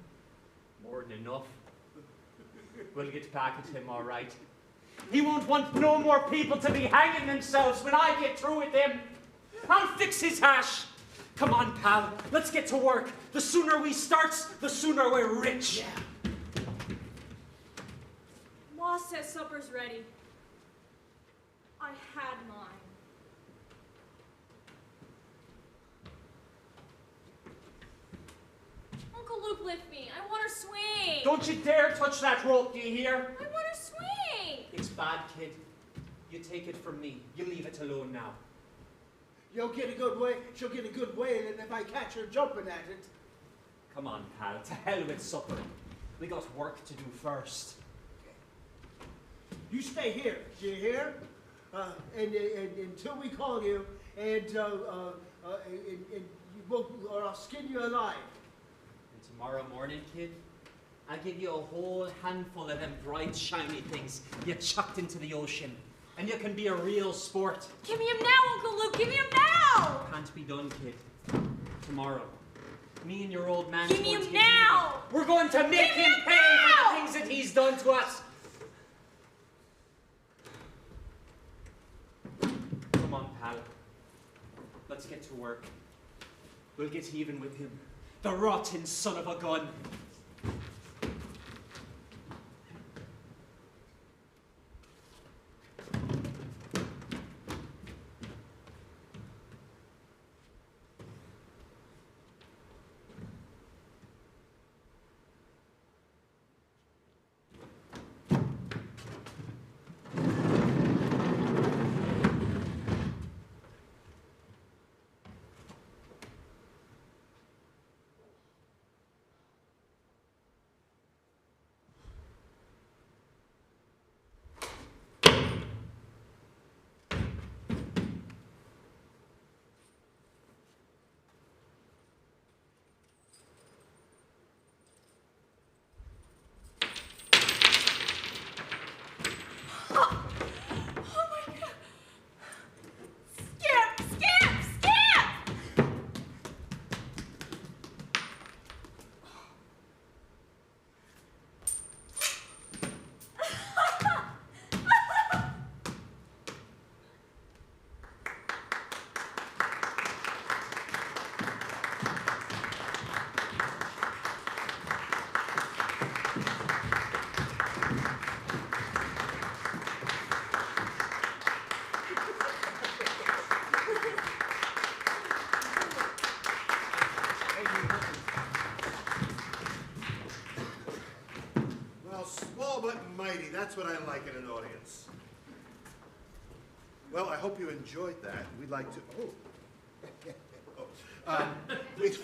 More than enough. We'll get back at him, all right. He won't want no more people to be hanging themselves when I get through with him. I'll fix his hash. Come on, pal. Let's get to work. The sooner we starts, the sooner we're rich. Yeah. Ma says supper's ready. I had mine. Uncle Luke, lift me. I want to swing. Don't you dare touch that rope, do you hear? I want to swing. It's bad, kid. You take it from me. You leave it alone now. You'll get a good way. She'll get a good wailing if I catch her jumping at it. Come on, pal. To hell with supper. We got work to do first. You stay here. Do you hear? And until we call you, and you won't, or I'll skin you alive. And tomorrow morning, kid, I'll give you a whole handful of them bright, shiny things you chucked into the ocean. And you can be a real sport. Give me him now, Uncle Luke. Give me him now. Can't be done, kid. Tomorrow. Me and your old man. Give me him now. We're going to make him pay for the things that he's done to us. Come on, pal. Let's get to work. We'll get even with him. The rotten son of a gun. That's what I like in an audience. Well, I hope you enjoyed that. We'd like to. We'd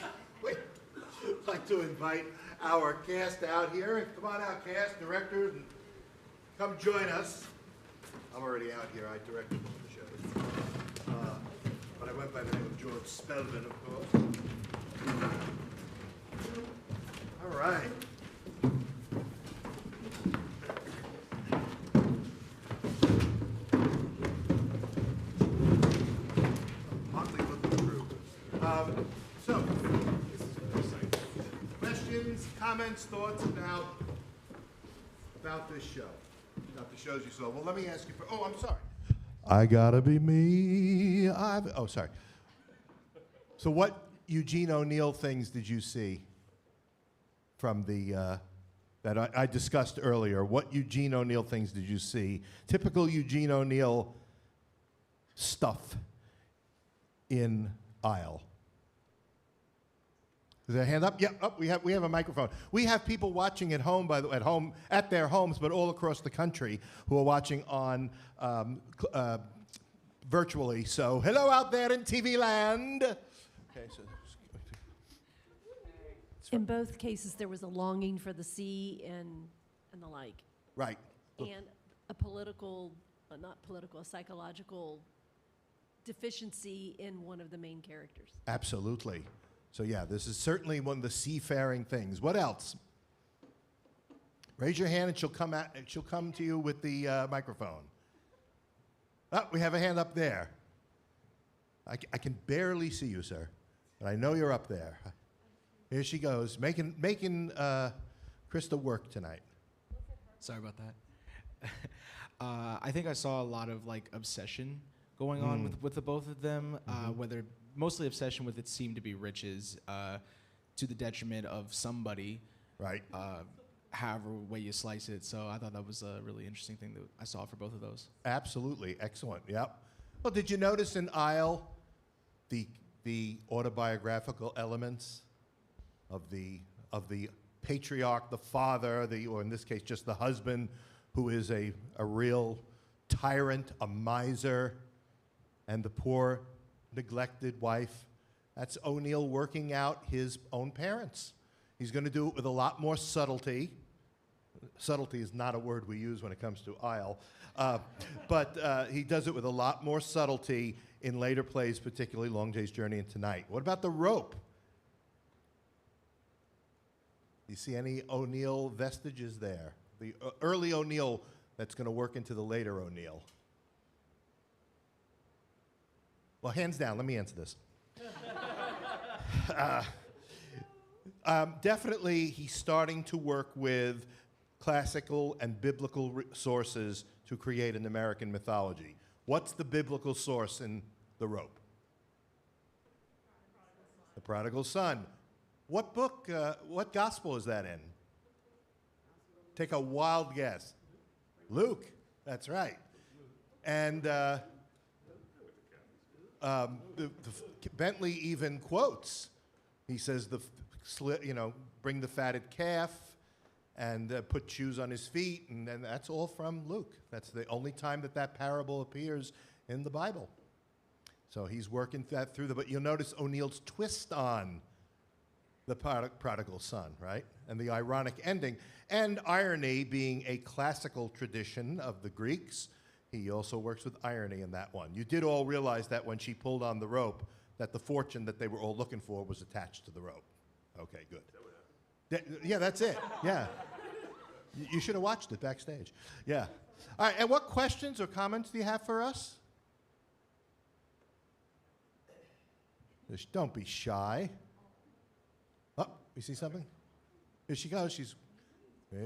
like to invite our cast out here. Come on out, cast, directors, and come join us. I'm already out here. I directed one of the shows. But I went by the name of George Spelman, of course. All right. Motley looking crew. So, questions, comments, thoughts about this show? About the shows you saw. Well, let me ask you. I'm sorry. I gotta be me. Sorry. So, what Eugene O'Neill things did you see from the that I discussed earlier? What Eugene O'Neill things did you see? Typical Eugene O'Neill stuff in Isle. Is there a hand up? Yeah, we have a microphone. We have people watching at home, at their homes, but all across the country who are watching on virtually. So, hello out there in TV land. Okay, so. In both cases, there was a longing for the sea and the like. Right. And a psychological deficiency in one of the main characters. Absolutely. So yeah, this is certainly one of the seafaring things. What else? Raise your hand and she'll come to you with the microphone. Oh, we have a hand up there. I can barely see you, sir, but I know you're up there. Here she goes, making Krista work tonight. Sorry about that. I think I saw a lot of like obsession going on with the both of them, whether mostly obsession with it seemed to be riches to the detriment of somebody, right? However way you slice it. So I thought that was a really interesting thing that I saw for both of those. Absolutely, excellent. Yep. Well, did you notice in Isle the autobiographical elements of the patriarch, the father, or in this case just the husband, who is a real tyrant, a miser, and the poor neglected wife? That's O'Neill working out his own parents. He's going to do it with a lot more subtlety. Subtlety is not a word we use when it comes to Isle, but he does it with a lot more subtlety in later plays, particularly Long Day's Journey and Tonight. What about the rope? Do you see any O'Neill vestiges there? The early O'Neill that's going to work into the later O'Neill. Well, hands down, let me answer this. Definitely, he's starting to work with classical and biblical sources to create an American mythology. What's the biblical source in The Rope? The Prodigal Son. What book, what gospel is that in? Take a wild guess. Luke, that's right. And Bentley even quotes. He says, bring the fatted calf and put shoes on his feet, and then that's all from Luke. That's the only time that parable appears in the Bible. So he's working that through but you'll notice O'Neill's twist on the prodigal son, right? And the ironic ending. And irony being a classical tradition of the Greeks, he also works with irony in that one. You did all realize that when she pulled on the rope, that the fortune that they were all looking for was attached to the rope. Okay, good. Yeah, that's it. Yeah. You should have watched it backstage. Yeah. All right, and what questions or comments do you have for us? Don't be shy. Oh, you see something? Here she goes.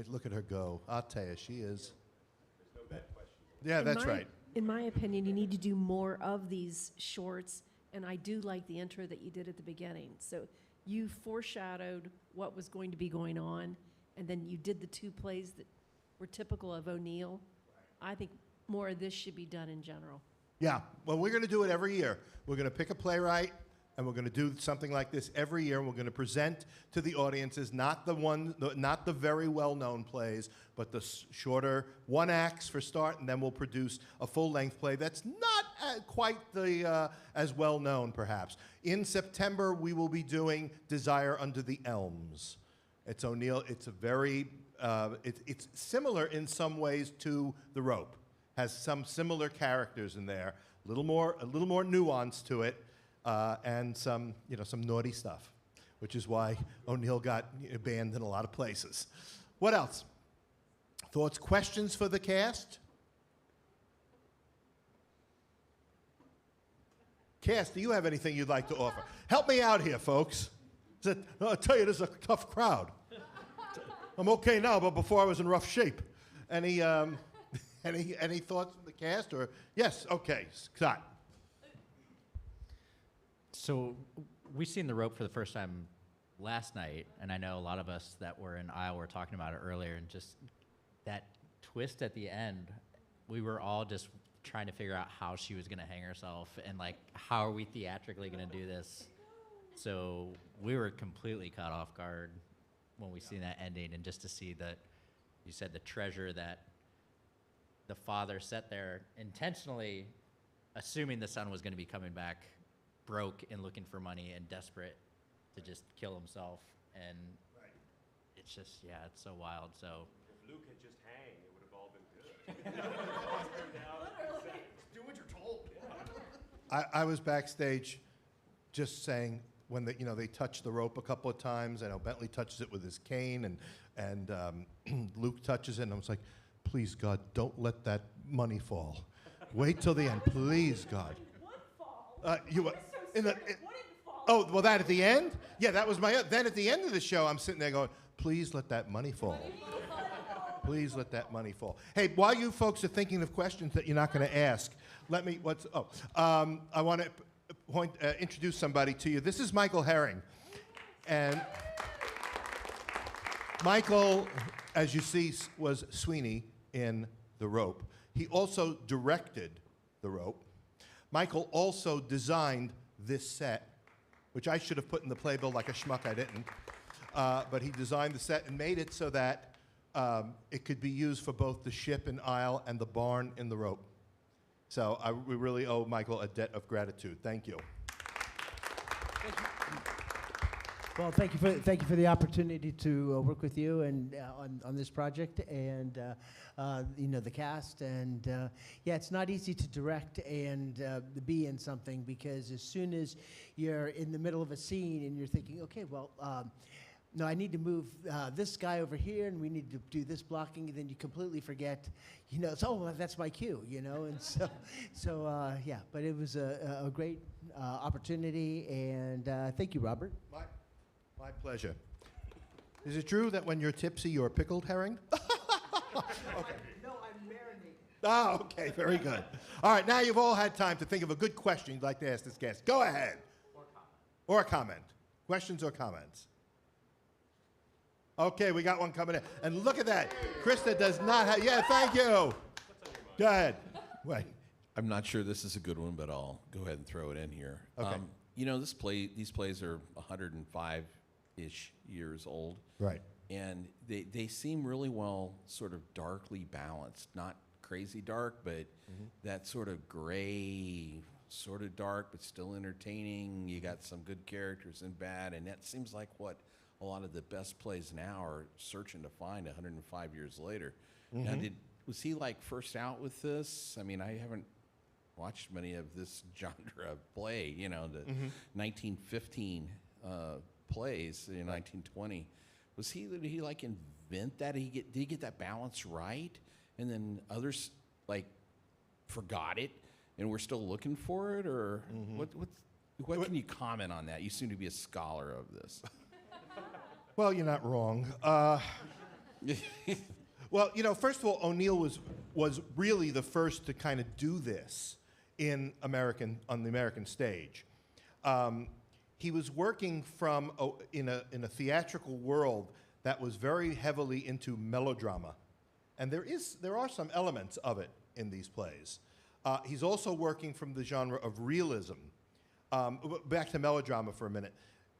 Look at her go. I'll tell you, she is. There's no bad questions. Yeah, that's right. In my opinion, you need to do more of these shorts, and I do like the intro that you did at the beginning. So you foreshadowed what was going to be going on, and then you did the two plays that were typical of O'Neill. I think more of this should be done in general. Yeah, well, we're going to do it every year. We're going to pick a playwright, and we're going to do something like this every year. And we're going to present to the audiences not the very well-known plays, but the shorter one acts for start, and then we'll produce a full-length play that's not quite as well-known, perhaps. In September, we will be doing Desire Under the Elms. It's O'Neill. It's a very it's similar in some ways to The Rope. Has some similar characters in there. A little more nuance to it, and some naughty stuff, which is why O'Neill got banned in a lot of places. What else? Thoughts, questions for the cast? Cast, do you have anything you'd like to offer? Help me out here, folks. I'll tell you, this is a tough crowd. I'm okay now, but before I was in rough shape. Any thoughts from the cast? Or yes, okay, Scott. So we seen The Rope for the first time last night, and I know a lot of us that were in Iowa were talking about it earlier, and just that twist at the end, we were all just trying to figure out how she was going to hang herself, and like, how are we theatrically going to do this? So we were completely caught off guard when we seen that ending, and just to see that, you said the treasure that the father set there intentionally, assuming the son was going to be coming back broke and looking for money and desperate to just kill himself. And it's just, yeah, it's so wild. So if Luke had just hanged, it would have all been good. Do what you're told. I was backstage just saying, when they touch the rope a couple of times, I know Bentley touches it with his cane, and Luke touches it, and I was like, please, God, don't let that money fall. Wait till the end, please, God. Oh, well, that at the end? Yeah, that was then at the end of the show, I'm sitting there going, please let that money fall. Please let that money fall. Hey, while you folks are thinking of questions that you're not going to ask, I want to introduce somebody to you. This is Michael Herring. And Michael, as you see, was Sweeney in The Rope. He also directed The Rope. Michael also designed this set, which I should have put in the playbill like a schmuck, I didn't. But he designed the set and made it so that it could be used for both the ship and aisle and the barn in The Rope. So we really owe Michael a debt of gratitude. Thank you. Well, thank you for the opportunity to work with you and on this project, and the cast, and yeah, it's not easy to direct and be in something, because as soon as you're in the middle of a scene and you're thinking, okay, well, no, I need to move this guy over here, and we need to do this blocking, and then you completely forget, that's my cue, and so yeah, but it was a great opportunity, and thank you, Robert. My pleasure. Is it true that when you're tipsy, you're pickled herring? Okay. No, I'm marinated. Ah, okay, very good. All right, now you've all had time to think of a good question you'd like to ask this guest. Go ahead. Or a comment. Questions or comments? Okay, we got one coming in. And look at that. Krista does not have, yeah, thank you. Go ahead. Wait. I'm not sure this is a good one, but I'll go ahead and throw it in here. Okay. These plays are 105-ish years old. Right. And they seem really well sort of darkly balanced. Not crazy dark, but that sort of gray, sort of dark, but still entertaining. You got some good characters and bad, and that seems like what a lot of the best plays now are searching to find 105 years later. Now, was he like first out with this? I mean, I haven't watched many of this genre of play, the 1915 plays in 1920. Did he like invent that? Did he get that balance right? And then others like forgot it and we're still looking for it? Or what can you comment on that? You seem to be a scholar of this. Well, you're not wrong. Well, first of all, O'Neill was really the first to kind of do this on the American stage. He was working in a theatrical world that was very heavily into melodrama, and there are some elements of it in these plays. He's also working from the genre of realism, Back to melodrama for a minute.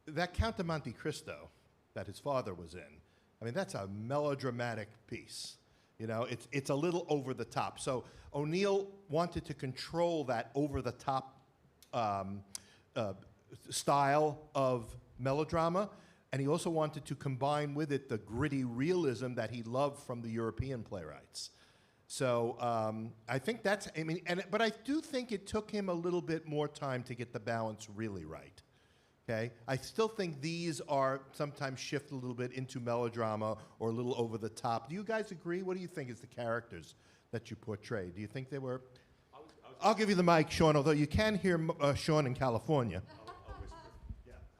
That Count of Monte Cristo that his father was in, I mean, that's a melodramatic piece. You know, it's a little over the top. So O'Neill wanted to control that over the top style of melodrama, and he also wanted to combine with it the gritty realism that he loved from the European playwrights. So I think that's, I mean, but I do think it took him a little bit more time to get the balance really right. Okay? I still think these are sometimes shift a little bit into melodrama or a little over the top. Do you guys agree? What do you think is the characters that you portray? Do you think they were? I'll give you the mic, Sean, although you can hear Sean in California.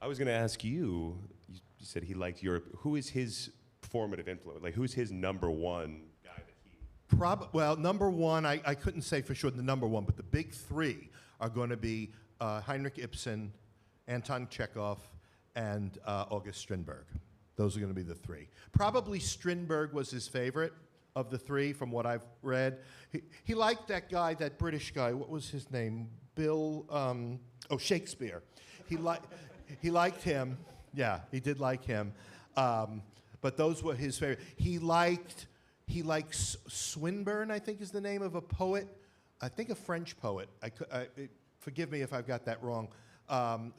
I was going to ask you, you said he liked Europe. Who is his formative influence? Like, who's his number one guy that he... Well, number one, I couldn't say for sure the number one, but the big three are going to be Heinrich Ibsen, Anton Chekhov, and August Strindberg. Those are going to be the three. Probably Strindberg was his favorite of the three, from what I've read. He liked that guy, that British guy. What was his name? Shakespeare. He liked him. Yeah, he did like him. But those were his favorite. He liked Swinburne, I think is the name of a poet. I think a French poet. Forgive me if I've got that wrong.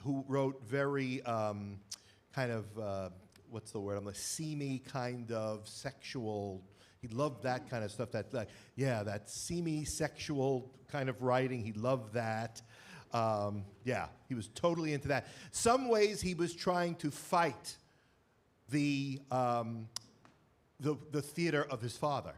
Who wrote very kind of, what's the word? I'm like, seamy kind of sexual. He loved that kind of stuff. That seamy sexual kind of writing. He loved that. Yeah, he was totally into that. Some ways he was trying to fight the theater of his father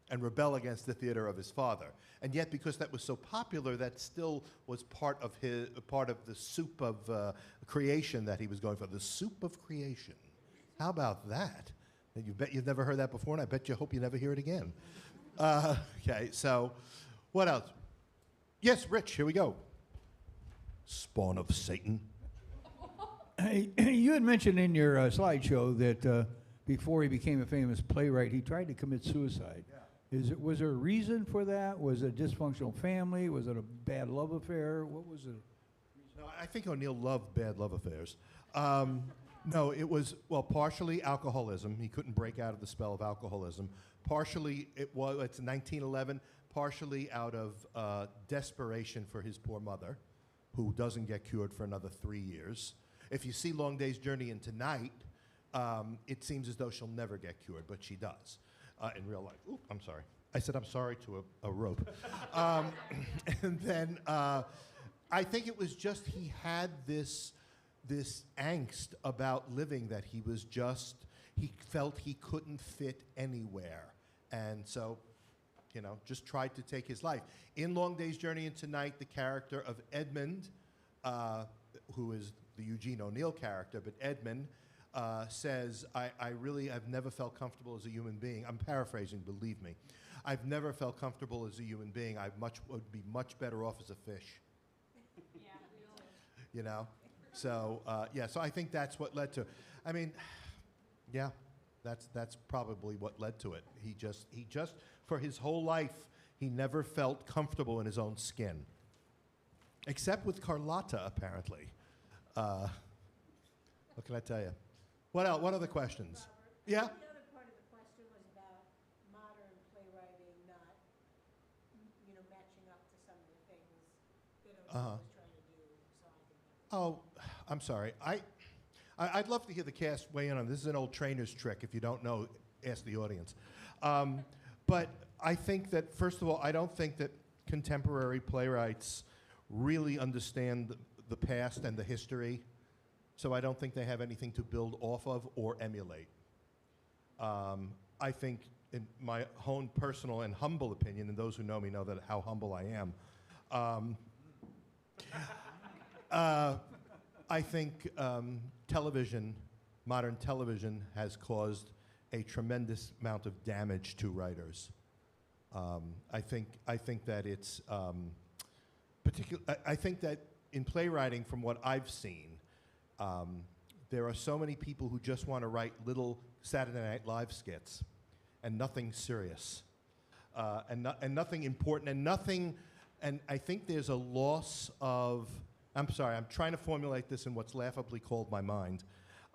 and rebel against the theater of his father. And yet, because that was so popular, that still was part of the soup of creation that he was going for. The soup of creation. How about that? And you bet you've never heard that before, and I bet you hope you never hear it again. Okay, so what else? Yes, Rich, here we go. Spawn of Satan. You had mentioned in your slideshow that before he became a famous playwright, he tried to commit suicide. Yeah. Was there a reason for that? Was it a dysfunctional family? Was it a bad love affair? What was it? No, I think O'Neill loved bad love affairs. No, it was, well, partially alcoholism. He couldn't break out of the spell of alcoholism. Partially, it's 1911, partially out of desperation for his poor mother, who doesn't get cured for another 3 years. If you see Long Day's Journey into Night, it seems as though she'll never get cured, but she does in real life. Ooh, I'm sorry. I said I'm sorry to a rope. And then I think it was just he had this angst about living that he felt he couldn't fit anywhere. And so, just tried to take his life. In Long Day's Journey into Night, the character of Edmund, who is the Eugene O'Neill character, but Edmund says, I've never felt comfortable as a human being. I'm paraphrasing, believe me. I've never felt comfortable as a human being. I would be much better off as a fish. Yeah. So, so I think that's what led to, that's probably what led to it. He just, for his whole life, he never felt comfortable in his own skin. Except with Carlotta, apparently. What can I tell you? What else? What other questions? Robert, Yeah? The other part of the question was about modern playwriting not, matching up to some of the things that O'Neill was trying to do. So I think that. Oh, I'm sorry. I'd love to hear the cast weigh in on this. This is an old trainer's trick. If you don't know, ask the audience. But I think that, first of all, I don't think that contemporary playwrights really understand the past and the history. So I don't think they have anything to build off of or emulate. I think, in my own personal and humble opinion, and those who know me know that how humble I am, I think modern television has caused a tremendous amount of damage to writers. I think that it's I think that in playwriting, from what I've seen, there are so many people who just want to write little Saturday Night Live skits and nothing serious, and nothing important, and I think there's a loss of I'm sorry, I'm trying to formulate this in what's laughably called my mind.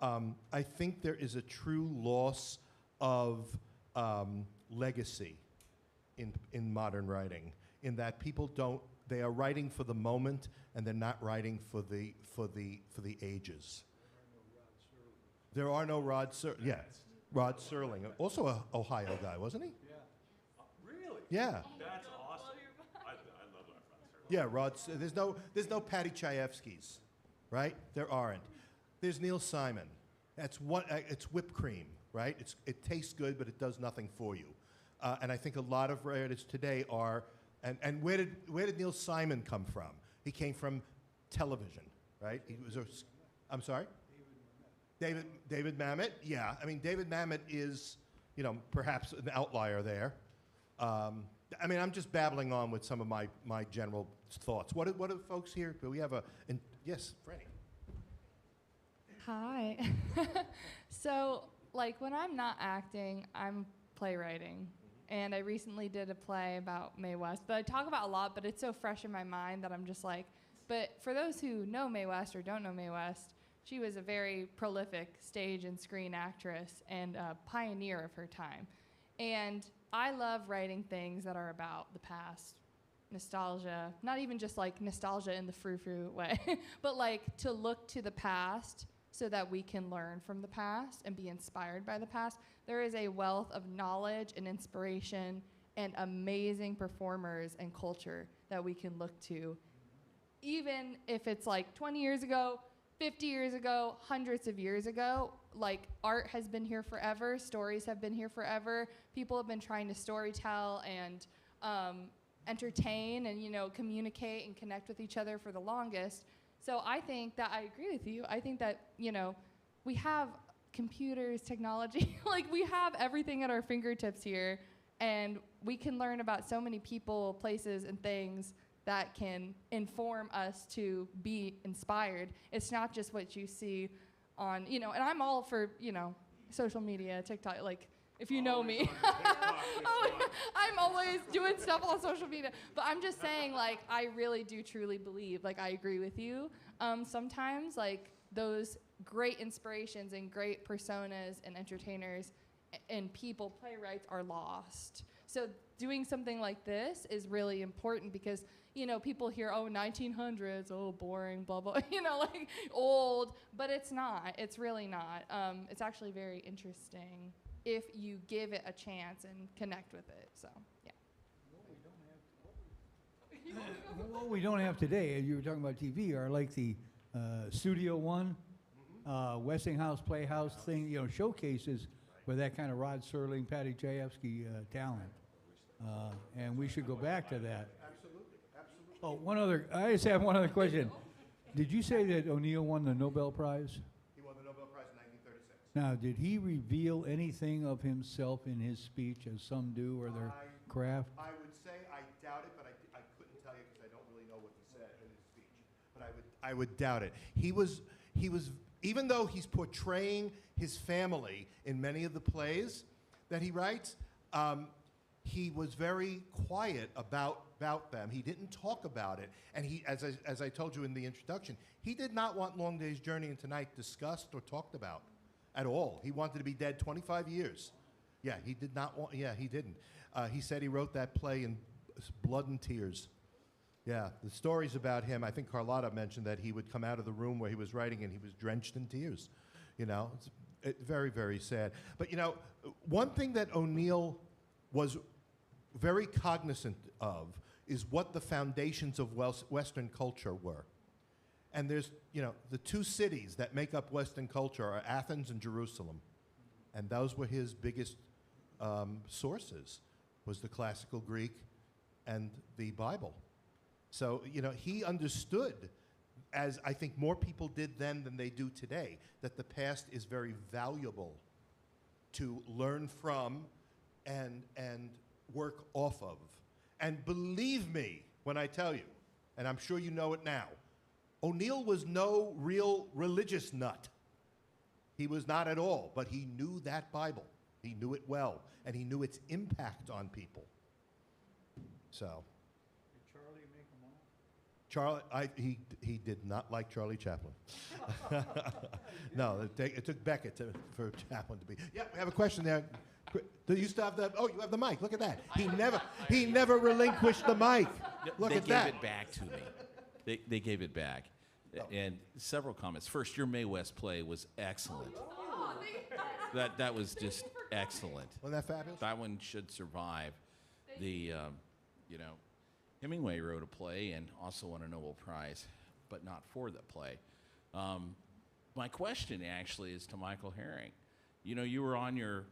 I think there is a true loss of legacy in modern writing, in that people don't, they are writing for the moment and they're not writing for the ages. There are no Rod Serling. Yeah, Rod Serling, also a Ohio guy, wasn't he? Yeah. Really? Yeah. That's awesome. I love Rod Serling. Yeah, there's no Patty Chayefskis, right? There aren't. There's Neil Simon. That's one. It's whipped cream, right? It tastes good, but it does nothing for you. And I think a lot of writers today are. And where did Neil Simon come from? He came from television, right? He was I'm sorry. David Mamet. Yeah, I mean David Mamet is, perhaps an outlier there. I mean, I'm just babbling on with some of my general thoughts. What do folks here? Do we have yes, Franny. Hi. So, when I'm not acting, I'm playwriting. And I recently did a play about Mae West. But I talk about a lot, but it's so fresh in my mind that I'm just but for those who know Mae West or don't know Mae West, she was a very prolific stage and screen actress and a pioneer of her time. And I love writing things that are about the past, nostalgia, not even just nostalgia in the frou-frou way, but to look to the past so that we can learn from the past and be inspired by the past. There is a wealth of knowledge and inspiration and amazing performers and culture that we can look to, even if it's 20 years ago, 50 years ago, hundreds of years ago. Art has been here forever, stories have been here forever. People have been trying to storytell and entertain and communicate and connect with each other for the longest. So I think that I agree with you. I think that we have computers, technology, we have everything at our fingertips here, and we can learn about so many people, places, and things that can inform us to be inspired. It's not just what you see on, and I'm all for, social media, TikTok, if you know me. I'm always doing stuff on social media. But I'm just saying, I really do truly believe, I agree with you. Sometimes, those great inspirations and great personas and entertainers and people, playwrights, are lost. So doing something like this is really important because, people hear, 1900s, boring, blah, blah, old. But it's not. It's really not. It's actually very interesting if you give it a chance and connect with it. So, yeah. What we don't have today, you were talking about TV, are the Studio One, Westinghouse Playhouse thing, showcases with that kind of Rod Serling, Patty Chayefsky talent. And we should go back to that. Absolutely. I just have one other question. Did you say that O'Neill won the Nobel Prize? He won the Nobel Prize in 1936. Now, did he reveal anything of himself in his speech, as some do, or their craft? I would say I doubt it, but I couldn't tell you because I don't really know what he said in his speech. But I would doubt it. He was, even though he's portraying his family in many of the plays that he writes, he was very quiet about them. He didn't talk about it. And he, as I told you in the introduction, he did not want Long Day's Journey into Night discussed or talked about at all. He wanted to be dead 25 years. Yeah, he did not want, he didn't. He said he wrote that play in blood and tears. Yeah, the stories about him, I think Carlotta mentioned that he would come out of the room where he was writing and he was drenched in tears. It's very, very sad. But one thing that O'Neill was very cognizant of is what the foundations of Western culture were. And there's, the two cities that make up Western culture are Athens and Jerusalem. And those were his biggest sources, was the classical Greek and the Bible. So, he understood, as I think more people did then than they do today, that the past is very valuable to learn from and work off of. And believe me when I tell you, and I'm sure you know it now, O'Neill was no real religious nut. He was not at all, but he knew that Bible. He knew it well, and he knew its impact on people. So. Did Charlie make them all? He did not like Charlie Chaplin. No, it took Beckett for Chaplin to be. Yeah, we have a question there. Do you still have the? Oh, you have the mic. Look at that. He never relinquished the mic. Look at that. They gave it back to me. They gave it back, and several comments. First, your Mae West play was excellent. That was just excellent. Wasn't that fabulous? That one should survive. Hemingway wrote a play and also won a Nobel Prize, but not for the play. My question actually is to Michael Herring. You were on your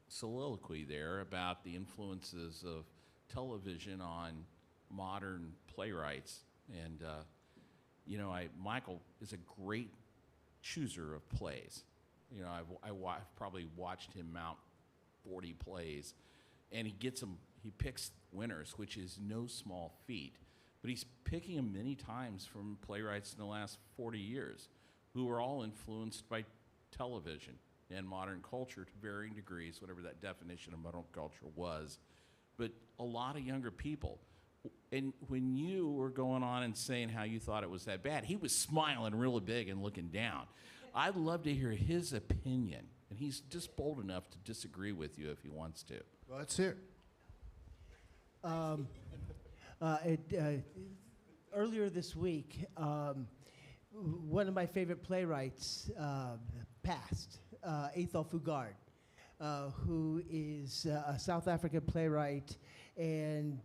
soliloquy there about the influences of television on modern playwrights, and Michael is a great chooser of plays. I've probably watched him mount 40 plays, and he picks winners, which is no small feat. But he's picking them many times from playwrights in the last 40 years who are all influenced by television and modern culture to varying degrees, whatever that definition of modern culture was. But a lot of younger people. And when you were going on and saying how you thought it was that bad, he was smiling really big and looking down. I'd love to hear his opinion. And he's just bold enough to disagree with you if he wants to. Well, let's hear it. Earlier this week, one of my favorite playwrights passed, Ethel Fugard, who is a South African playwright, and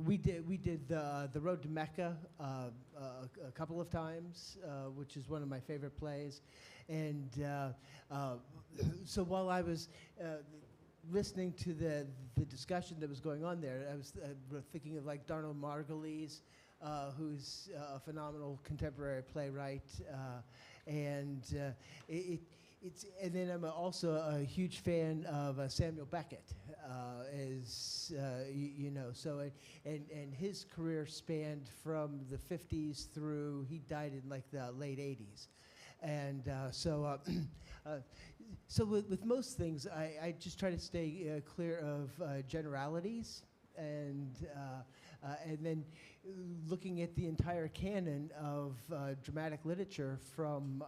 we did the Road to Mecca a couple of times, which is one of my favorite plays, and so while I was listening to the discussion that was going on there, I was thinking of like Darnell Margulies, who's a phenomenal contemporary playwright, and then I'm also a huge fan of Samuel Beckett, and his career spanned from the 50s through, he died in like the late 80s, and so with most things, I just try to stay clear of generalities, and then looking at the entire canon of dramatic literature from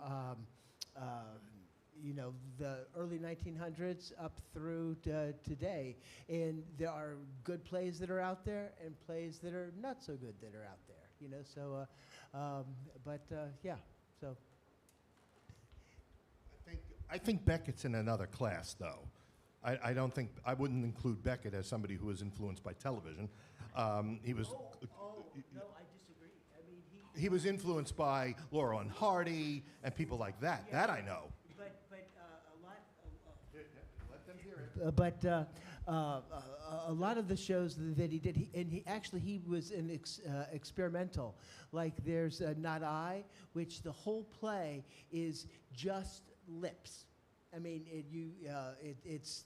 the early 1900s up through today, and there are good plays that are out there and plays that are not so good that are out there. So. I think Beckett's in another class, though. I don't think I wouldn't include Beckett as somebody who was influenced by television. He was. No, I disagree. I mean, he was influenced by Laurel and Hardy and people like that. Yeah, that I know. But a lot. Let them hear it. But a lot of the shows that he did, he was an experimental. Like there's Not I, which the whole play is just lips. I mean, it's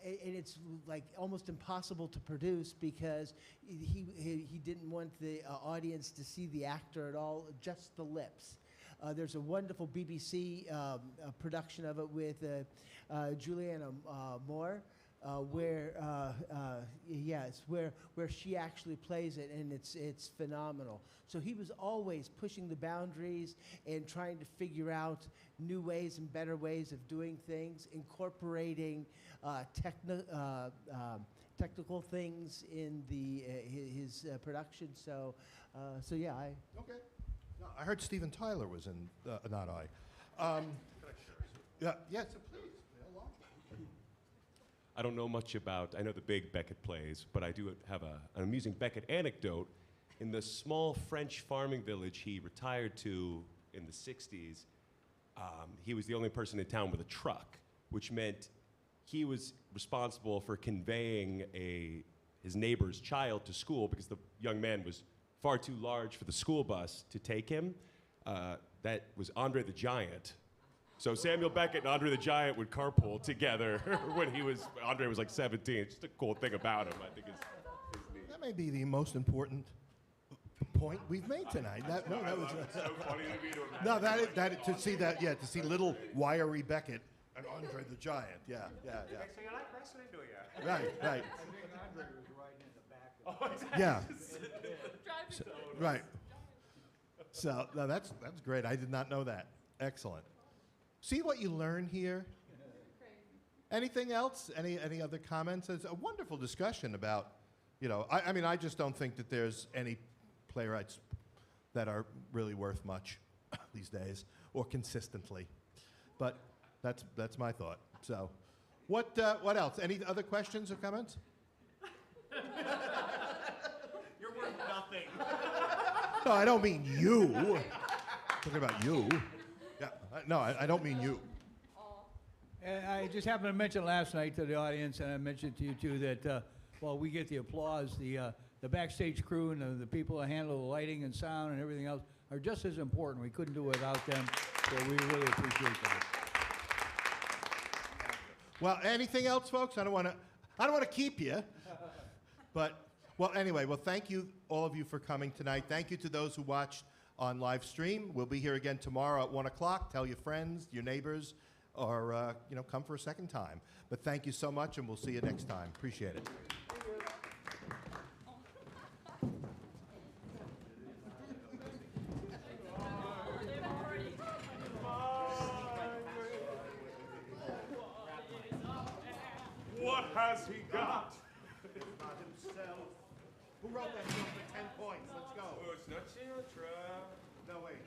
and it's like almost impossible to produce because he didn't want the audience to see the actor at all, just the lips. There's a wonderful BBC production of it with Juliana Moore, where she actually plays it, and it's phenomenal. So he was always pushing the boundaries and trying to figure out new ways and better ways of doing things, incorporating technical things in his production. So yeah, Okay. No, I heard Steven Tyler was in Not I. Yes, please. I don't know much about, I know the big Beckett plays, but I do have an amusing Beckett anecdote. In the small French farming village he retired to in the 60s, he was the only person in town with a truck, which meant he was responsible for conveying his neighbor's child to school because the young man was far too large for the school bus to take him. That was Andre the Giant. So Samuel Beckett and Andre the Giant would carpool together when Andre was like 17. It's just a cool thing about him, I think is neat. That may be the most important point we've made tonight. That was so funny to me to imagine. No, to see little wiry Beckett and Andre the Giant. Yeah. So you like wrestling, do you? Right. I think Andre was riding in the back Yeah. So- right. So no, that's great. I did not know that. Excellent. See what you learn here. Anything else? Any other comments? It's a wonderful discussion about, I mean, I just don't think that there's any playwrights that are really worth much these days or consistently. But that's my thought. So, what else? Any other questions or comments? You're worth nothing. No, I don't mean you. I'm talking about you. Yeah. No, I don't mean you. And I just happened to mention last night to the audience, and I mentioned to you too, that while we get the applause, the backstage crew and the people that handle the lighting and sound and everything else are just as important. We couldn't do it without them, so we really appreciate that. Well, anything else, folks? I don't want to keep you, but anyway. Well, thank you all of you for coming tonight. Thank you to those who watched on live stream. We'll be here again tomorrow at 1 o'clock. Tell your friends, your neighbors, or come for a second time. But thank you so much, and we'll see you next time. Appreciate it. What has he got? It's not himself. Who wrote that song for 10 points? Let's go. Oh, it's not Sinatra. No, wait.